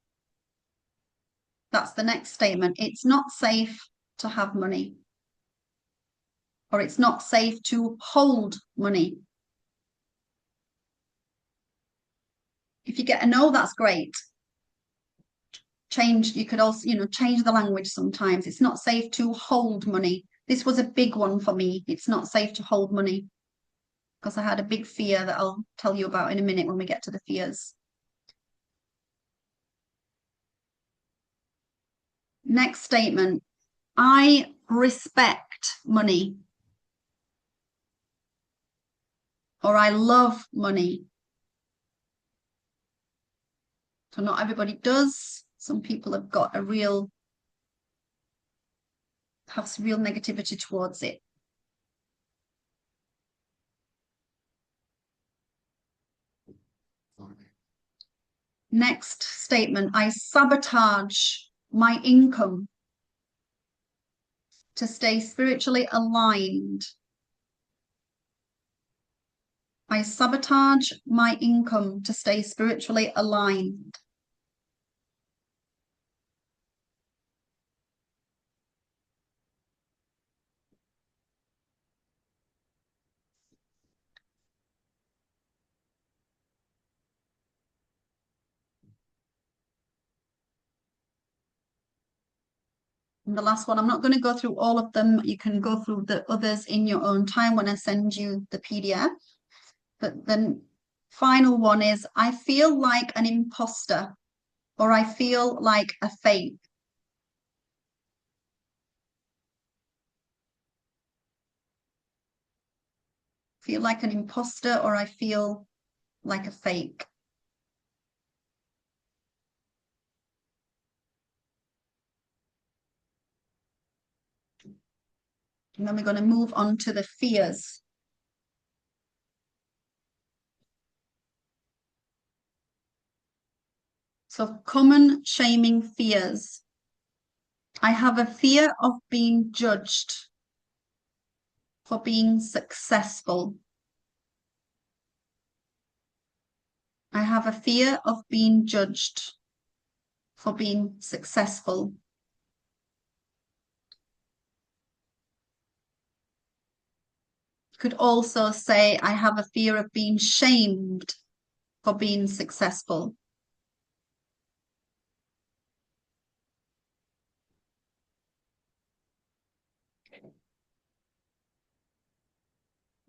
That's the next statement. It's not safe to have money. Or it's not safe to hold money. If you get a no, that's great. You could also, change the language sometimes. It's not safe to hold money. This was a big one for me. It's not safe to hold money because I had a big fear that I'll tell you about in a minute when we get to the fears. Next statement. I respect money. Or I love money. So not everybody does. Some people have got have real negativity towards it. Next statement, I sabotage my income to stay spiritually aligned. I sabotage my income to stay spiritually aligned. And the last one, I'm not going to go through all of them. You can go through the others in your own time when I send you the PDF. But the final one is, I feel like an imposter, or I feel like a fake. Feel like an imposter, or I feel like a fake. And then we're going to move on to the fears. So common shaming fears. I have a fear of being judged for being successful. I have a fear of being judged for being successful. Could also say, I have a fear of being shamed for being successful.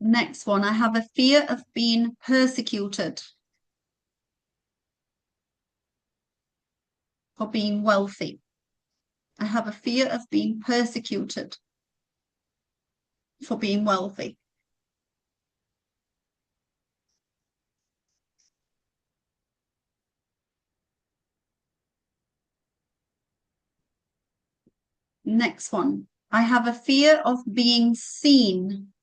Next one, I have a fear of being persecuted for being wealthy. I have a fear of being persecuted for being wealthy. Next one, I have a fear of being seen.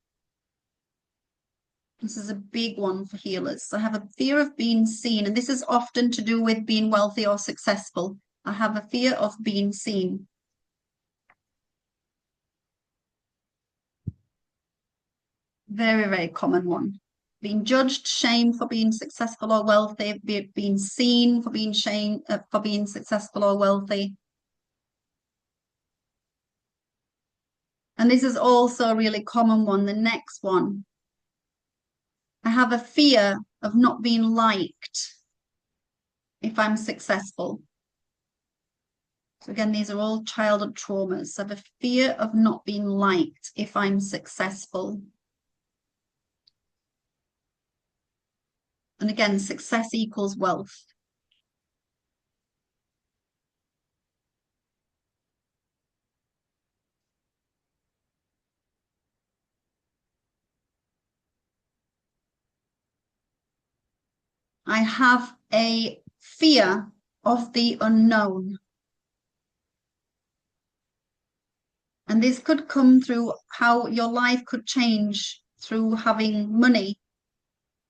This is a big one for healers. I have a fear of being seen, and this is often to do with being wealthy or successful. I have a fear of being seen. Very, very common one. Being judged, shamed for being successful or wealthy, being seen for being shamed for being successful or wealthy. And this is also a really common one. The next one. I have a fear of not being liked if I'm successful. So again, these are all childhood traumas. I have a fear of not being liked if I'm successful. And again, success equals wealth. I have a fear of the unknown. And this could come through how your life could change through having money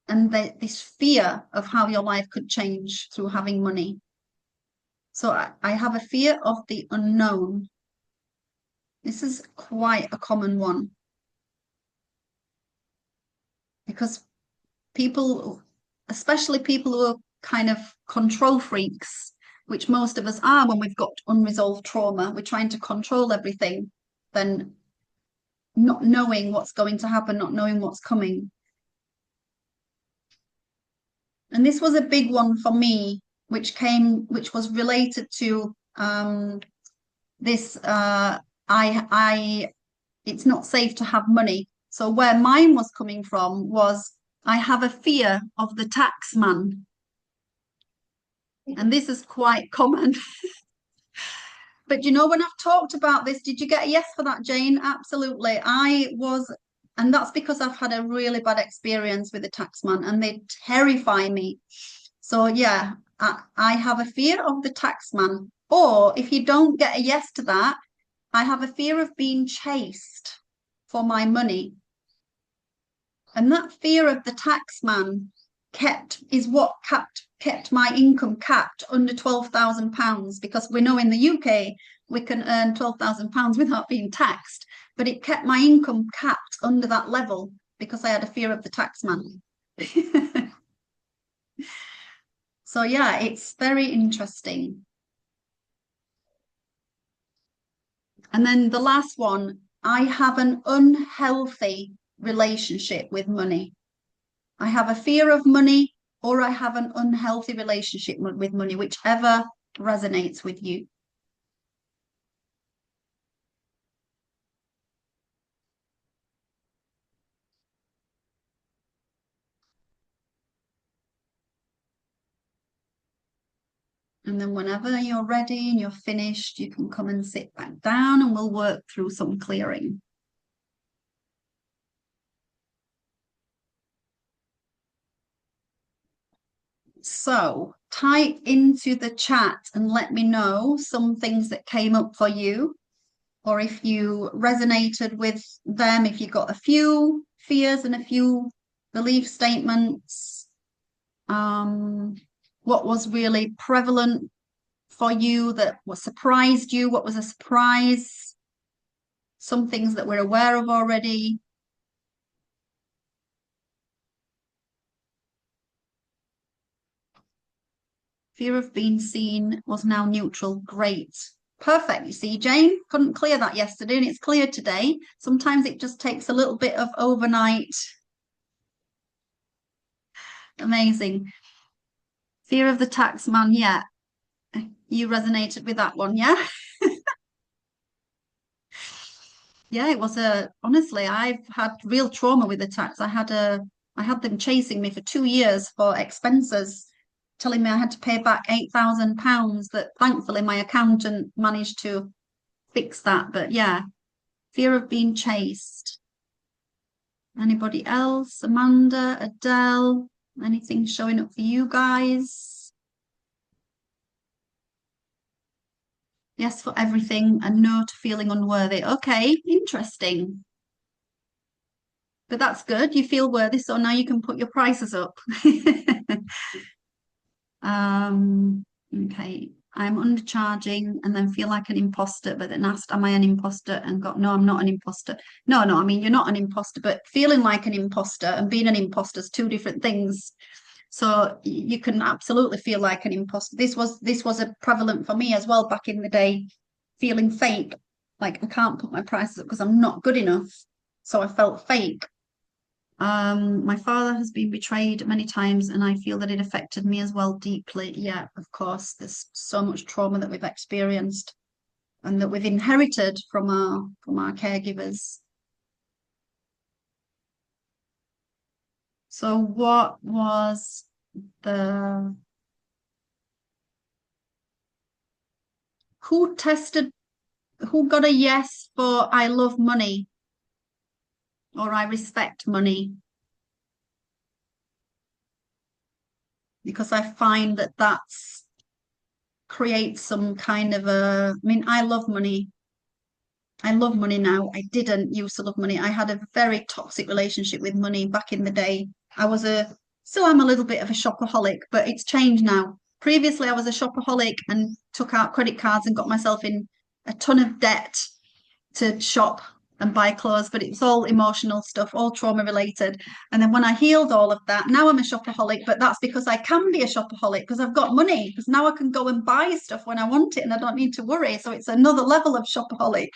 and this fear of how your life could change through having money. So I have a fear of the unknown. This is quite a common one because people, especially people who are kind of control freaks, which most of us are when we've got unresolved trauma, we're trying to control everything, then not knowing what's going to happen, not knowing what's coming. And this was a big one for me, which was related to this I it's not safe to have money. So where mine was coming from was I have a fear of the tax man. And this is quite common. But you know, when I've talked about this, did you get a yes for that, Jane? Absolutely. And that's because I've had a really bad experience with the taxman and they terrify me. So yeah, I have a fear of the taxman. Or if you don't get a yes to that, I have a fear of being chased for my money. And that fear of the taxman is what kept my income capped under £12,000 because we know in the UK we can earn £12,000 without being taxed, but it kept my income capped under that level because I had a fear of the taxman. So yeah, it's very interesting. And then the last one, I have an unhealthy relationship with money. I have a fear of money or I have an unhealthy relationship with money, whichever resonates with you. And then whenever you're ready and you're finished, you can come and sit back down and we'll work through some clearing. So type into the chat and let me know some things that came up for you, or if you resonated with them, if you got a few fears and a few belief statements, what was really prevalent for you that was surprised you, what was a surprise, some things that we're aware of already. Fear of being seen was now neutral. Great. Perfect. You see, Jane couldn't clear that yesterday and it's cleared today. Sometimes it just takes a little bit of overnight. Amazing. Fear of the tax man. Yeah. You resonated with that one. Yeah. Yeah, it was honestly, I've had real trauma with the tax. I had them chasing me for 2 years for expenses, telling me I had to pay back £8,000 that thankfully my accountant managed to fix that. But yeah, fear of being chased. Anybody else? Amanda, Adele, anything showing up for you guys? Yes for everything and no to feeling unworthy. Okay, interesting. But that's good. You feel worthy, so now you can put your prices up. Okay. I'm undercharging and then feel like an imposter, but then asked, am I an imposter? And got, no, I'm not an imposter. No, I mean, you're not an imposter, but feeling like an imposter and being an imposter is two different things. So you can absolutely feel like an imposter. This was a prevalent for me as well back in the day, feeling fake, like I can't put my prices up because I'm not good enough. So I felt fake. My father has been betrayed many times, and I feel that it affected me as well deeply. Yeah, of course, there's so much trauma that we've experienced and that we've inherited from our caregivers. So, what was the who tested, who got a yes for I love money or I respect money, because I find that that's creates some kind of a, I mean, I love money. I love money now. I didn't used to love money. I had a very toxic relationship with money back in the day. I was a, still am a little bit of a shopaholic, but it's changed now. Previously, I was a shopaholic and took out credit cards and got myself in a ton of debt to shop and buy clothes, but it was all emotional stuff, all trauma related. And then when I healed all of that, now I'm a shopaholic, but that's because I can be a shopaholic because I've got money, because now I can go and buy stuff when I want it and I don't need to worry. So it's another level of shopaholic.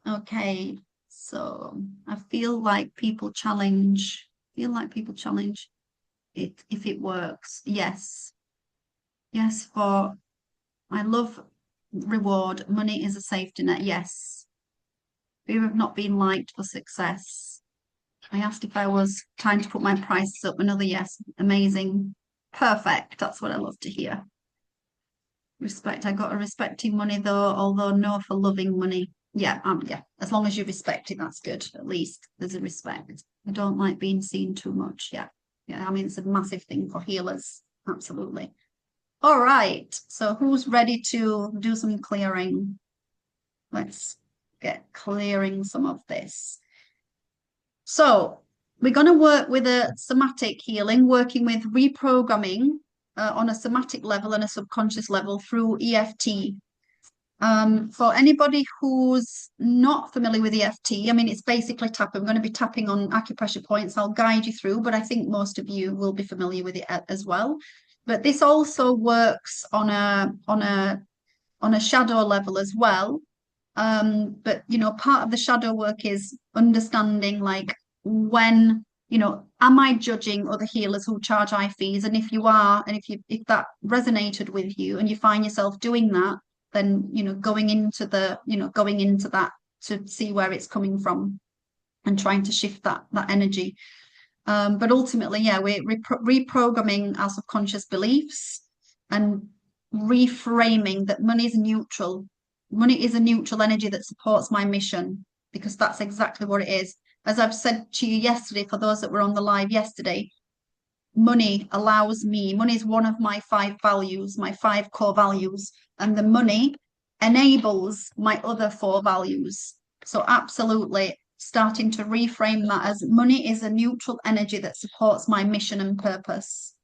Okay. So I feel like people challenge it if it works. Yes. Yes, for I love reward. Money is a safety net. Yes. Fear of not being liked for success. I asked if I was trying to put my prices up. Another yes. Amazing. Perfect. That's what I love to hear. Respect. I got a respecting money though, although no for loving money. Yeah. As long as you respect it, that's good. At least there's a respect. I don't like being seen too much. Yeah. Yeah. I mean, it's a massive thing for healers. Absolutely. All right. So who's ready to do some clearing? Let's get clearing some of this. So we're going to work with a somatic healing, working with reprogramming on a somatic level and a subconscious level through EFT. For anybody who's not familiar with EFT, I mean, it's basically tapping. I'm going to be tapping on acupressure points. I'll guide you through, but I think most of you will be familiar with it as well. But this also works on a shadow level as well. But part of the shadow work is understanding like when, am I judging other healers who charge high fees? And if you are, and if that resonated with you and you find yourself doing that, then going into that to see where it's coming from and trying to shift that energy. But ultimately, yeah, we're reprogramming our subconscious beliefs and reframing that money is neutral. Money is a neutral energy that supports my mission, because that's exactly what it is. As I've said to you yesterday, for those that were on the live yesterday, money is one of my 5 values, my 5 core values, and the money enables my other 4 values. So absolutely starting to reframe that as money is a neutral energy that supports my mission and purpose.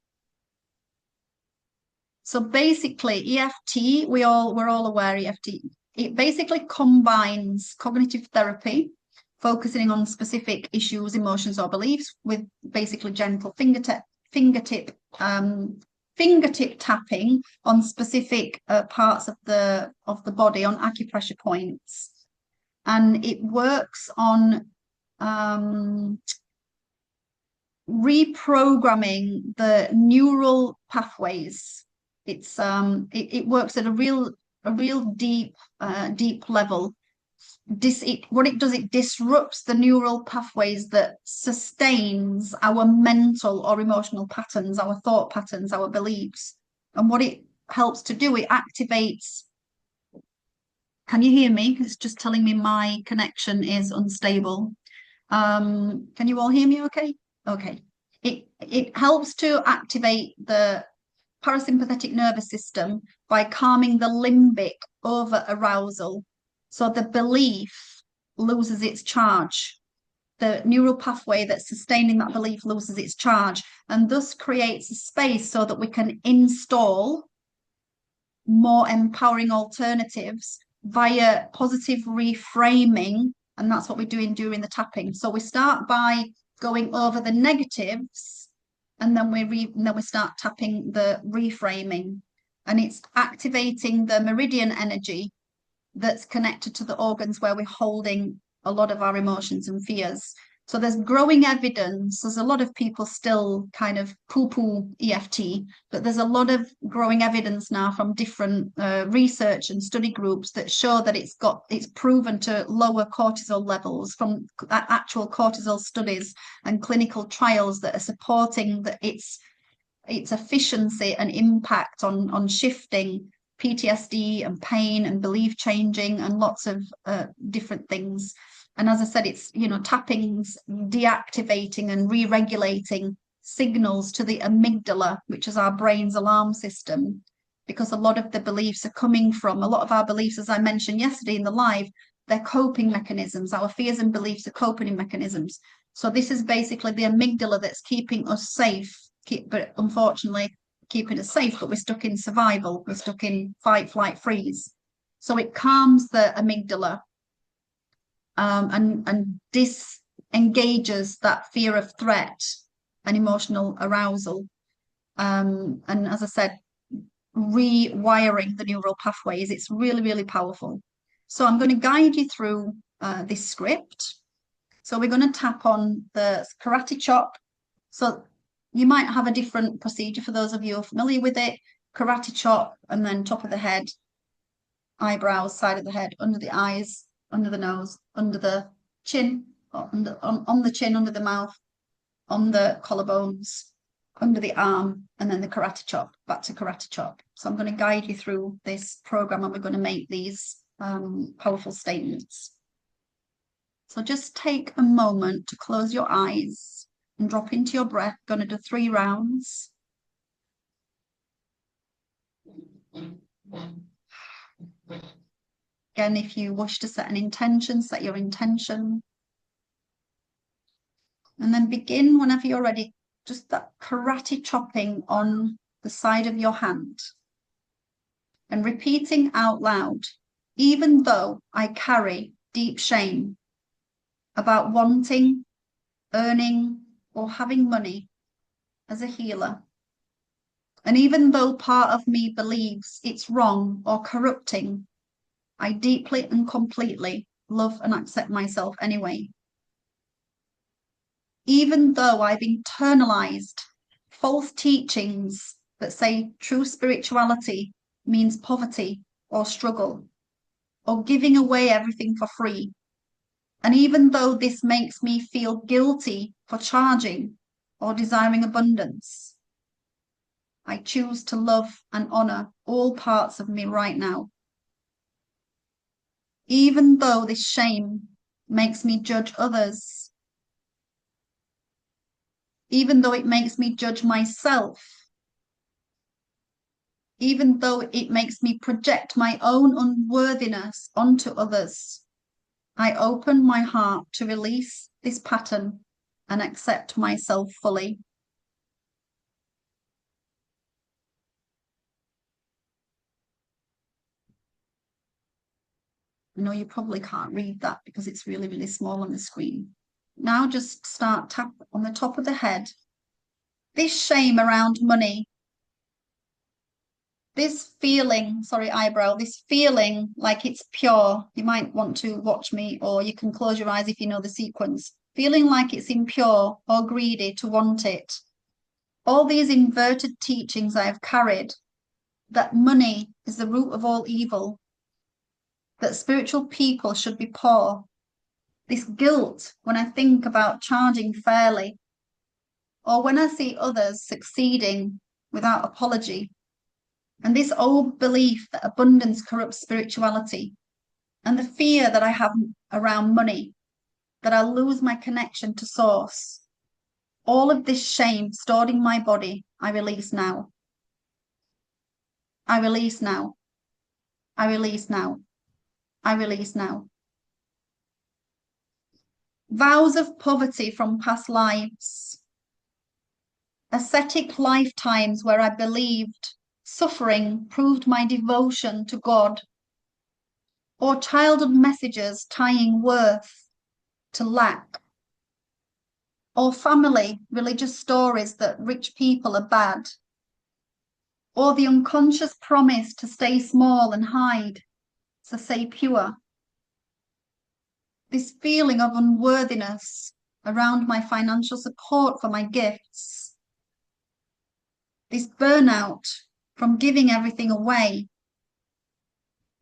So basically EFT, we're all aware EFT, it basically combines cognitive therapy, focusing on specific issues, emotions, or beliefs, with basically gentle fingertip tapping on specific parts of the body on acupressure points, and it works on reprogramming the neural pathways. It works at a real deep level. What it does, it disrupts the neural pathways that sustains our mental or emotional patterns, our thought patterns, our beliefs. And what it helps to do, it activates. Can you hear me? It's just telling me my connection is unstable. Can you all hear me okay? Okay. It helps to activate the parasympathetic nervous system by calming the limbic over arousal. So the belief loses its charge. The neural pathway that's sustaining that belief loses its charge, and thus creates a space so that we can install more empowering alternatives via positive reframing. And that's what we're doing during the tapping. So we start by going over the negatives, and then we start tapping the reframing, and it's activating the meridian energy that's connected to the organs where we're holding a lot of our emotions and fears. So there's growing evidence. There's a lot of people still kind of poo-poo EFT, but there's a lot of growing evidence now from different research and study groups that show that it's proven to lower cortisol levels from actual cortisol studies and clinical trials that are supporting that its efficiency and impact on shifting PTSD and pain and belief changing and lots of different things. And as I said, it's, tappings, deactivating and re-regulating signals to the amygdala, which is our brain's alarm system, because a lot of the beliefs are coming from, a lot of our beliefs, as I mentioned yesterday in the live, they're coping mechanisms. Our fears and beliefs are coping mechanisms. So this is basically the amygdala that's keeping us safe, but unfortunately keeping us safe, but we're stuck in survival. We're stuck in fight, flight, freeze. So it calms the amygdala and disengages that fear of threat and emotional arousal. And as I said, rewiring the neural pathways. It's really, really powerful. So I'm going to guide you through this script. So we're going to tap on the karate chop. So you might have a different procedure for those of you who are familiar with it. Karate chop, and then top of the head, eyebrows, side of the head, under the eyes, under the nose, under the chin, on the chin, under the mouth, on the collarbones, under the arm, and then the karate chop, back to karate chop. So I'm going to guide you through this program, and we're going to make these powerful statements. So just take a moment to close your eyes and drop into your breath. Going to do 3 rounds. Again, if you wish to set an intention, set your intention. And then begin whenever you're ready, just that karate chopping on the side of your hand. And repeating out loud, even though I carry deep shame about wanting, earning, or having money as a healer. And even though part of me believes it's wrong or corrupting, I deeply and completely love and accept myself anyway. Even though I've internalized false teachings that say true spirituality means poverty or struggle or giving away everything for free, and even though this makes me feel guilty for charging or desiring abundance, I choose to love and honor all parts of me right now. Even though this shame makes me judge others, even though it makes me judge myself, even though it makes me project my own unworthiness onto others, I open my heart to release this pattern and accept myself fully. I know you probably can't read that because it's really, really small on the screen. Now just start tap on the top of the head. This shame around money, this feeling, eyebrow, this feeling like it's pure. You might want to watch me, or you can close your eyes if you know the sequence. Feeling like it's impure or greedy to want it. All these inverted teachings I have carried, that money is the root of all evil, that spiritual people should be poor. This guilt when I think about charging fairly, or when I see others succeeding without apology. And this old belief that abundance corrupts spirituality, and the fear that I have around money, that I'll lose my connection to source. All of this shame stored in my body, I release now. I release now. I release now. I release now. Vows of poverty from past lives. Ascetic lifetimes where I believed suffering proved my devotion to God. Or childhood messages tying worth to lack. Or family religious stories that rich people are bad. Or the unconscious promise to stay small and hide, so stay pure. This feeling of unworthiness around my financial support for my gifts, this burnout from giving everything away,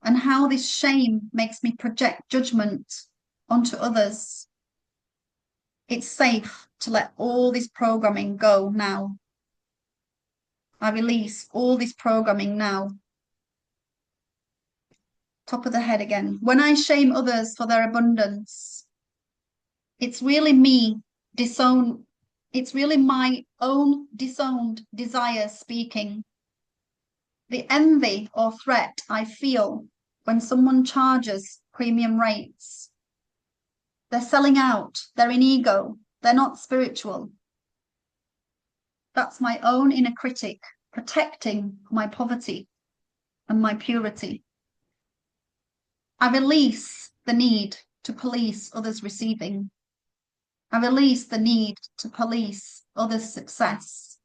and how this shame makes me project judgment onto others. It's safe to let all this programming go now. I release all this programming now. Top of the head again. When I shame others for their abundance, it's really it's really my own disowned desire speaking. The envy or threat I feel when someone charges premium rates. They're selling out, they're in ego, they're not spiritual. That's my own inner critic protecting my poverty and my purity. I release the need to police others' receiving. I release the need to police others' success.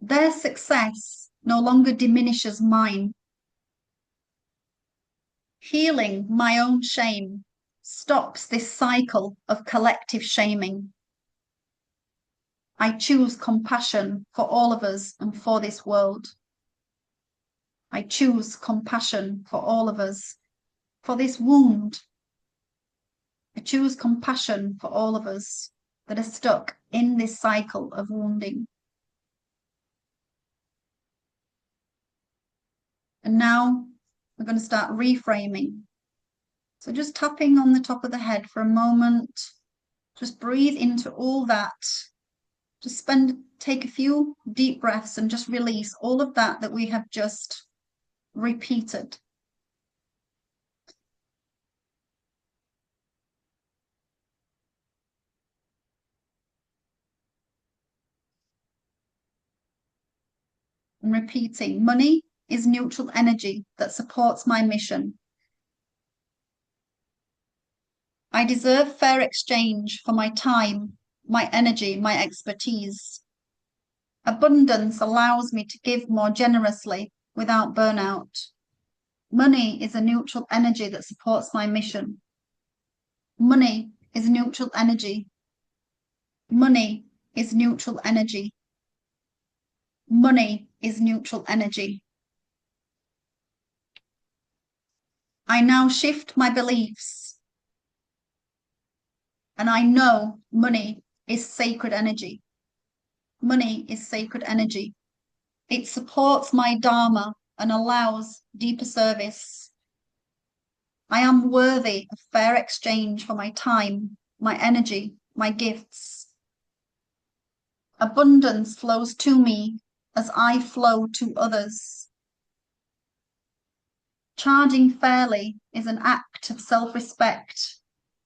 Their success no longer diminishes mine. Healing my own shame stops this cycle of collective shaming. I choose compassion for all of us and for this world. I choose compassion for all of us, for this wound. I choose compassion for all of us that are stuck in this cycle of wounding. And now we're going to start reframing. So just tapping on the top of the head for a moment. Just breathe into all that. Just take a few deep breaths and just release all of that we have just repeated. And repeating, money is neutral energy that supports my mission. I deserve fair exchange for my time, my energy, my expertise. Abundance allows me to give more generously without burnout. Money is a neutral energy that supports my mission. Money is neutral energy. Money is neutral energy. Money is neutral energy. I now shift my beliefs, and I know money is sacred energy. Money is sacred energy. It supports my dharma and allows deeper service. I am worthy of fair exchange for my time, my energy, my gifts. Abundance flows to me as I flow to others. Charging fairly is an act of self-respect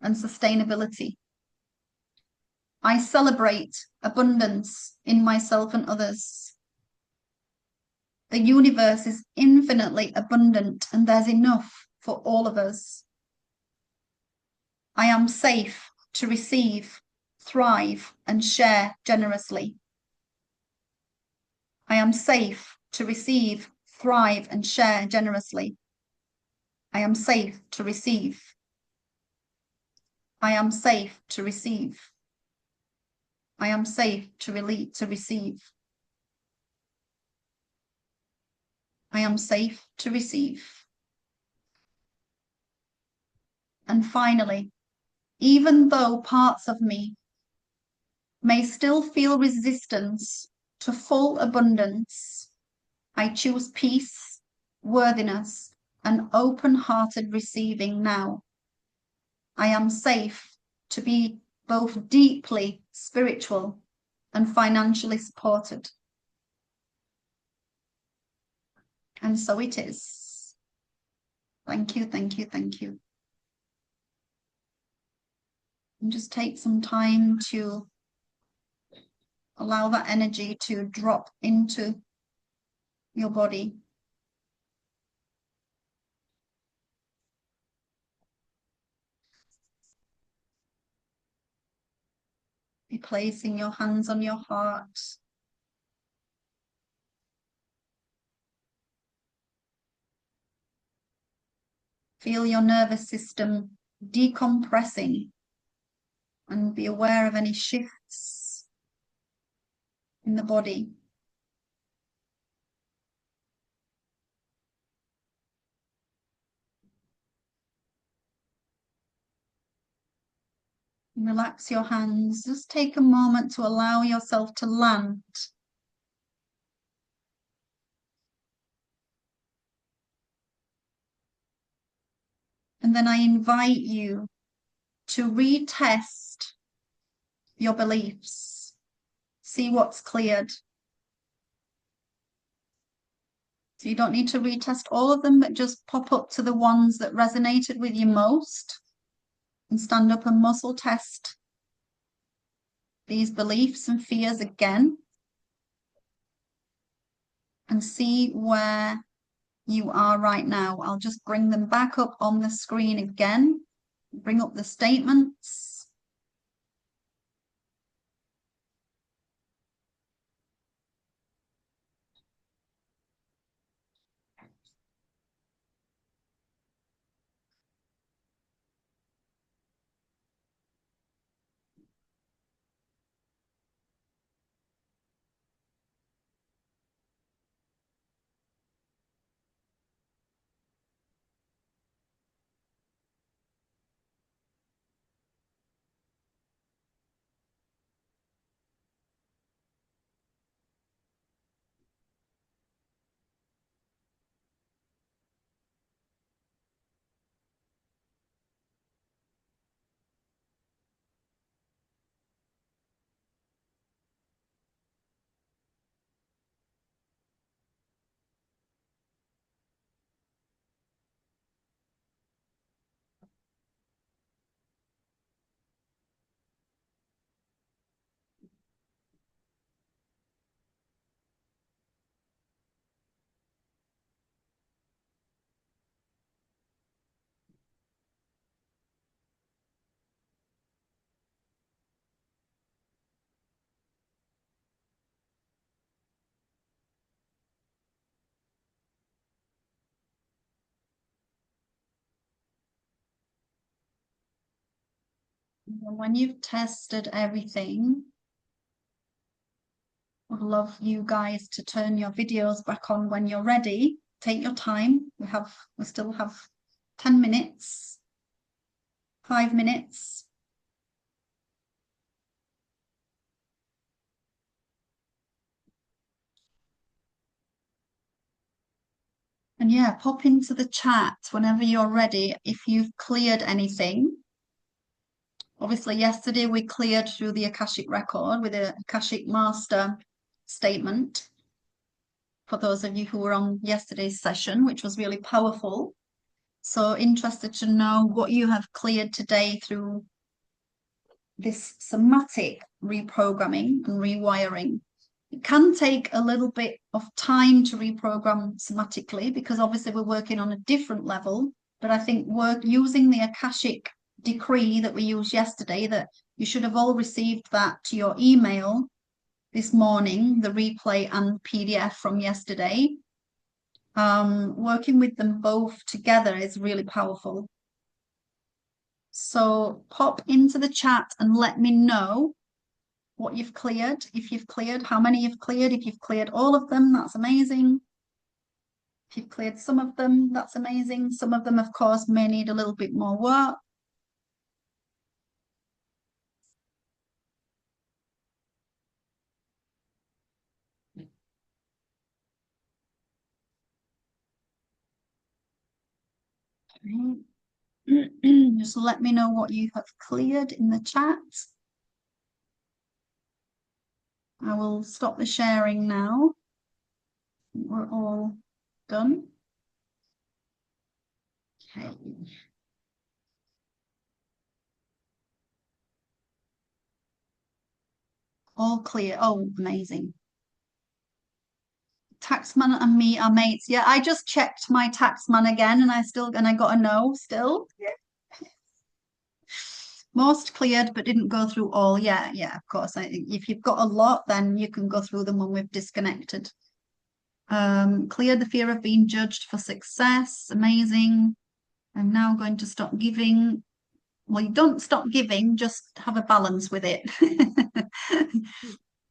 and sustainability. I celebrate abundance in myself and others. The universe is infinitely abundant and there's enough for all of us. I am safe to receive, thrive, and share generously. I am safe to receive, thrive, and share generously. I am safe to receive. I am safe to receive. I am safe to receive. I am safe to receive. And finally, even though parts of me may still feel resistance to full abundance, I choose peace, worthiness, and open-hearted receiving now. I am safe to be both deeply spiritual and financially supported. And so it is. Thank you, thank you, thank you. And just take some time to allow that energy to drop into your body. Be placing your hands on your heart. Feel your nervous system decompressing and be aware of any shifts in the body. Relax your hands. Just take a moment to allow yourself to land. And then I invite you to retest your beliefs. See what's cleared. So you don't need to retest all of them, but just pop up to the ones that resonated with you most and stand up and muscle test these beliefs and fears again and see where you are right now. I'll just bring them back up on the screen again. Bring up the statements. And when you've tested everything, I'd love you guys to turn your videos back on when you're ready. Take your time. We still have 10 minutes, 5 minutes. And yeah, pop into the chat whenever you're ready if you've cleared anything. Obviously, yesterday we cleared through the Akashic record with a Akashic Master statement. For those of you who were on yesterday's session, which was really powerful. So interested to know what you have cleared today through this somatic reprogramming and rewiring. It can take a little bit of time to reprogram somatically because obviously we're working on a different level. But I think using the Akashic decree that we used yesterday, that you should have all received that to your email this morning, the replay and PDF from yesterday. Working with them both together is really powerful. So pop into the chat and let me know what you've cleared, if you've cleared, how many you've cleared. If you've cleared all of them, that's amazing. If you've cleared some of them, that's amazing. Some of them, of course, may need a little bit more work. Just let me know what you have cleared in the chat. I will stop the sharing now. We're all done. Okay. All clear. Oh, amazing. Taxman and me are mates. Yeah, I just checked my taxman again and I got a no still. Yeah. Most cleared but didn't go through all. Yeah, of course. If you've got a lot, then you can go through them when we've disconnected. Cleared the fear of being judged for success. Amazing. I'm now going to stop giving well, you don't stop giving, just have a balance with it.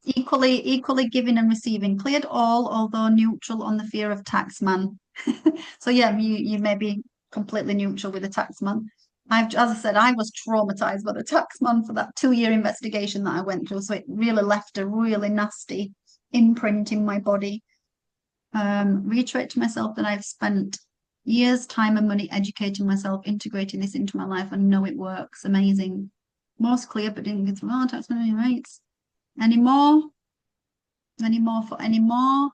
Equally giving and receiving. Cleared all, although neutral on the fear of taxman. So yeah, you may be completely neutral with the taxman. As I said, I was traumatized by the taxman for that 2-year investigation that I went through. So it really left a really nasty imprint in my body. Reiterate to myself that I've spent years, time, and money educating myself, integrating this into my life, and know it works. Amazing. Most clear, but didn't get through. Oh, tax money rates. Any more? Any more for any more?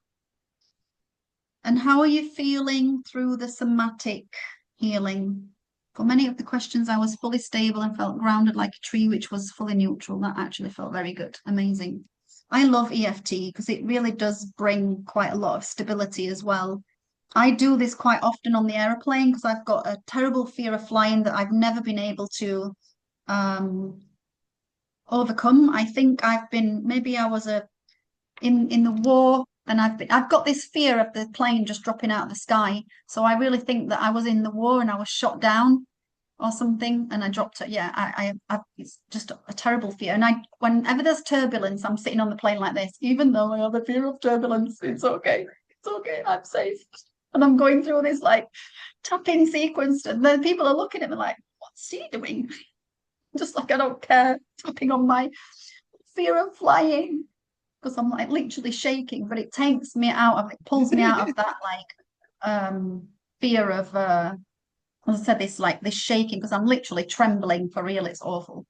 And how are you feeling through the somatic healing? For many of the questions, I was fully stable and felt grounded like a tree, which was fully neutral. That actually felt very good. Amazing. I love EFT because it really does bring quite a lot of stability as well. I do this quite often on the aeroplane because I've got a terrible fear of flying that I've never been able to overcome. I think maybe I was in the war, and I've got this fear of the plane just dropping out of the sky. So I really think that I was in the war and I was shot down or something, and I dropped it. Yeah, it's just a terrible fear. And whenever there's turbulence, I'm sitting on the plane like this. Even though I have a fear of turbulence, it's okay. It's okay. I'm safe. And I'm going through this like tapping sequence, and then people are looking at me like, "What's he doing?" Just like I don't care, tapping on my fear of flying because I'm like literally shaking. But it takes me out of it, pulls me out of that like fear of as I said, this shaking because I'm literally trembling for real. It's awful.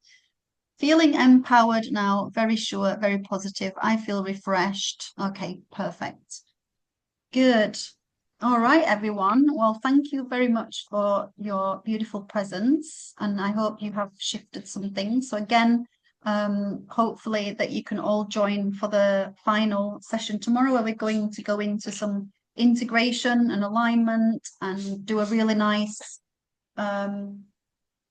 Feeling empowered now, very sure, very positive. I feel refreshed. Okay, perfect. Good. All right, everyone. Well, thank you very much for your beautiful presence, and I hope you have shifted some things. So again, hopefully that you can all join for the final session tomorrow, where we're going to go into some integration and alignment and do a really nice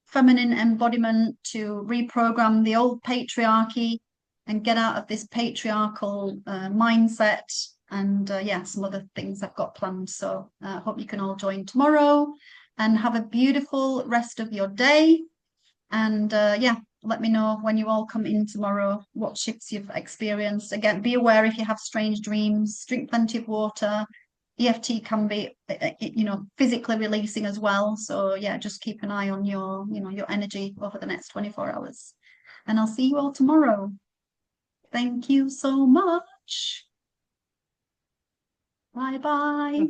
feminine embodiment to reprogram the old patriarchy and get out of this patriarchal mindset. And yeah, some other things I've got planned. So I hope you can all join tomorrow and have a beautiful rest of your day. And yeah, let me know when you all come in tomorrow what shifts you've experienced. Again, be aware if you have strange dreams, drink plenty of water. EFT can be, physically releasing as well. So yeah, just keep an eye on your energy over the next 24 hours. And I'll see you all tomorrow. Thank you so much. Bye bye.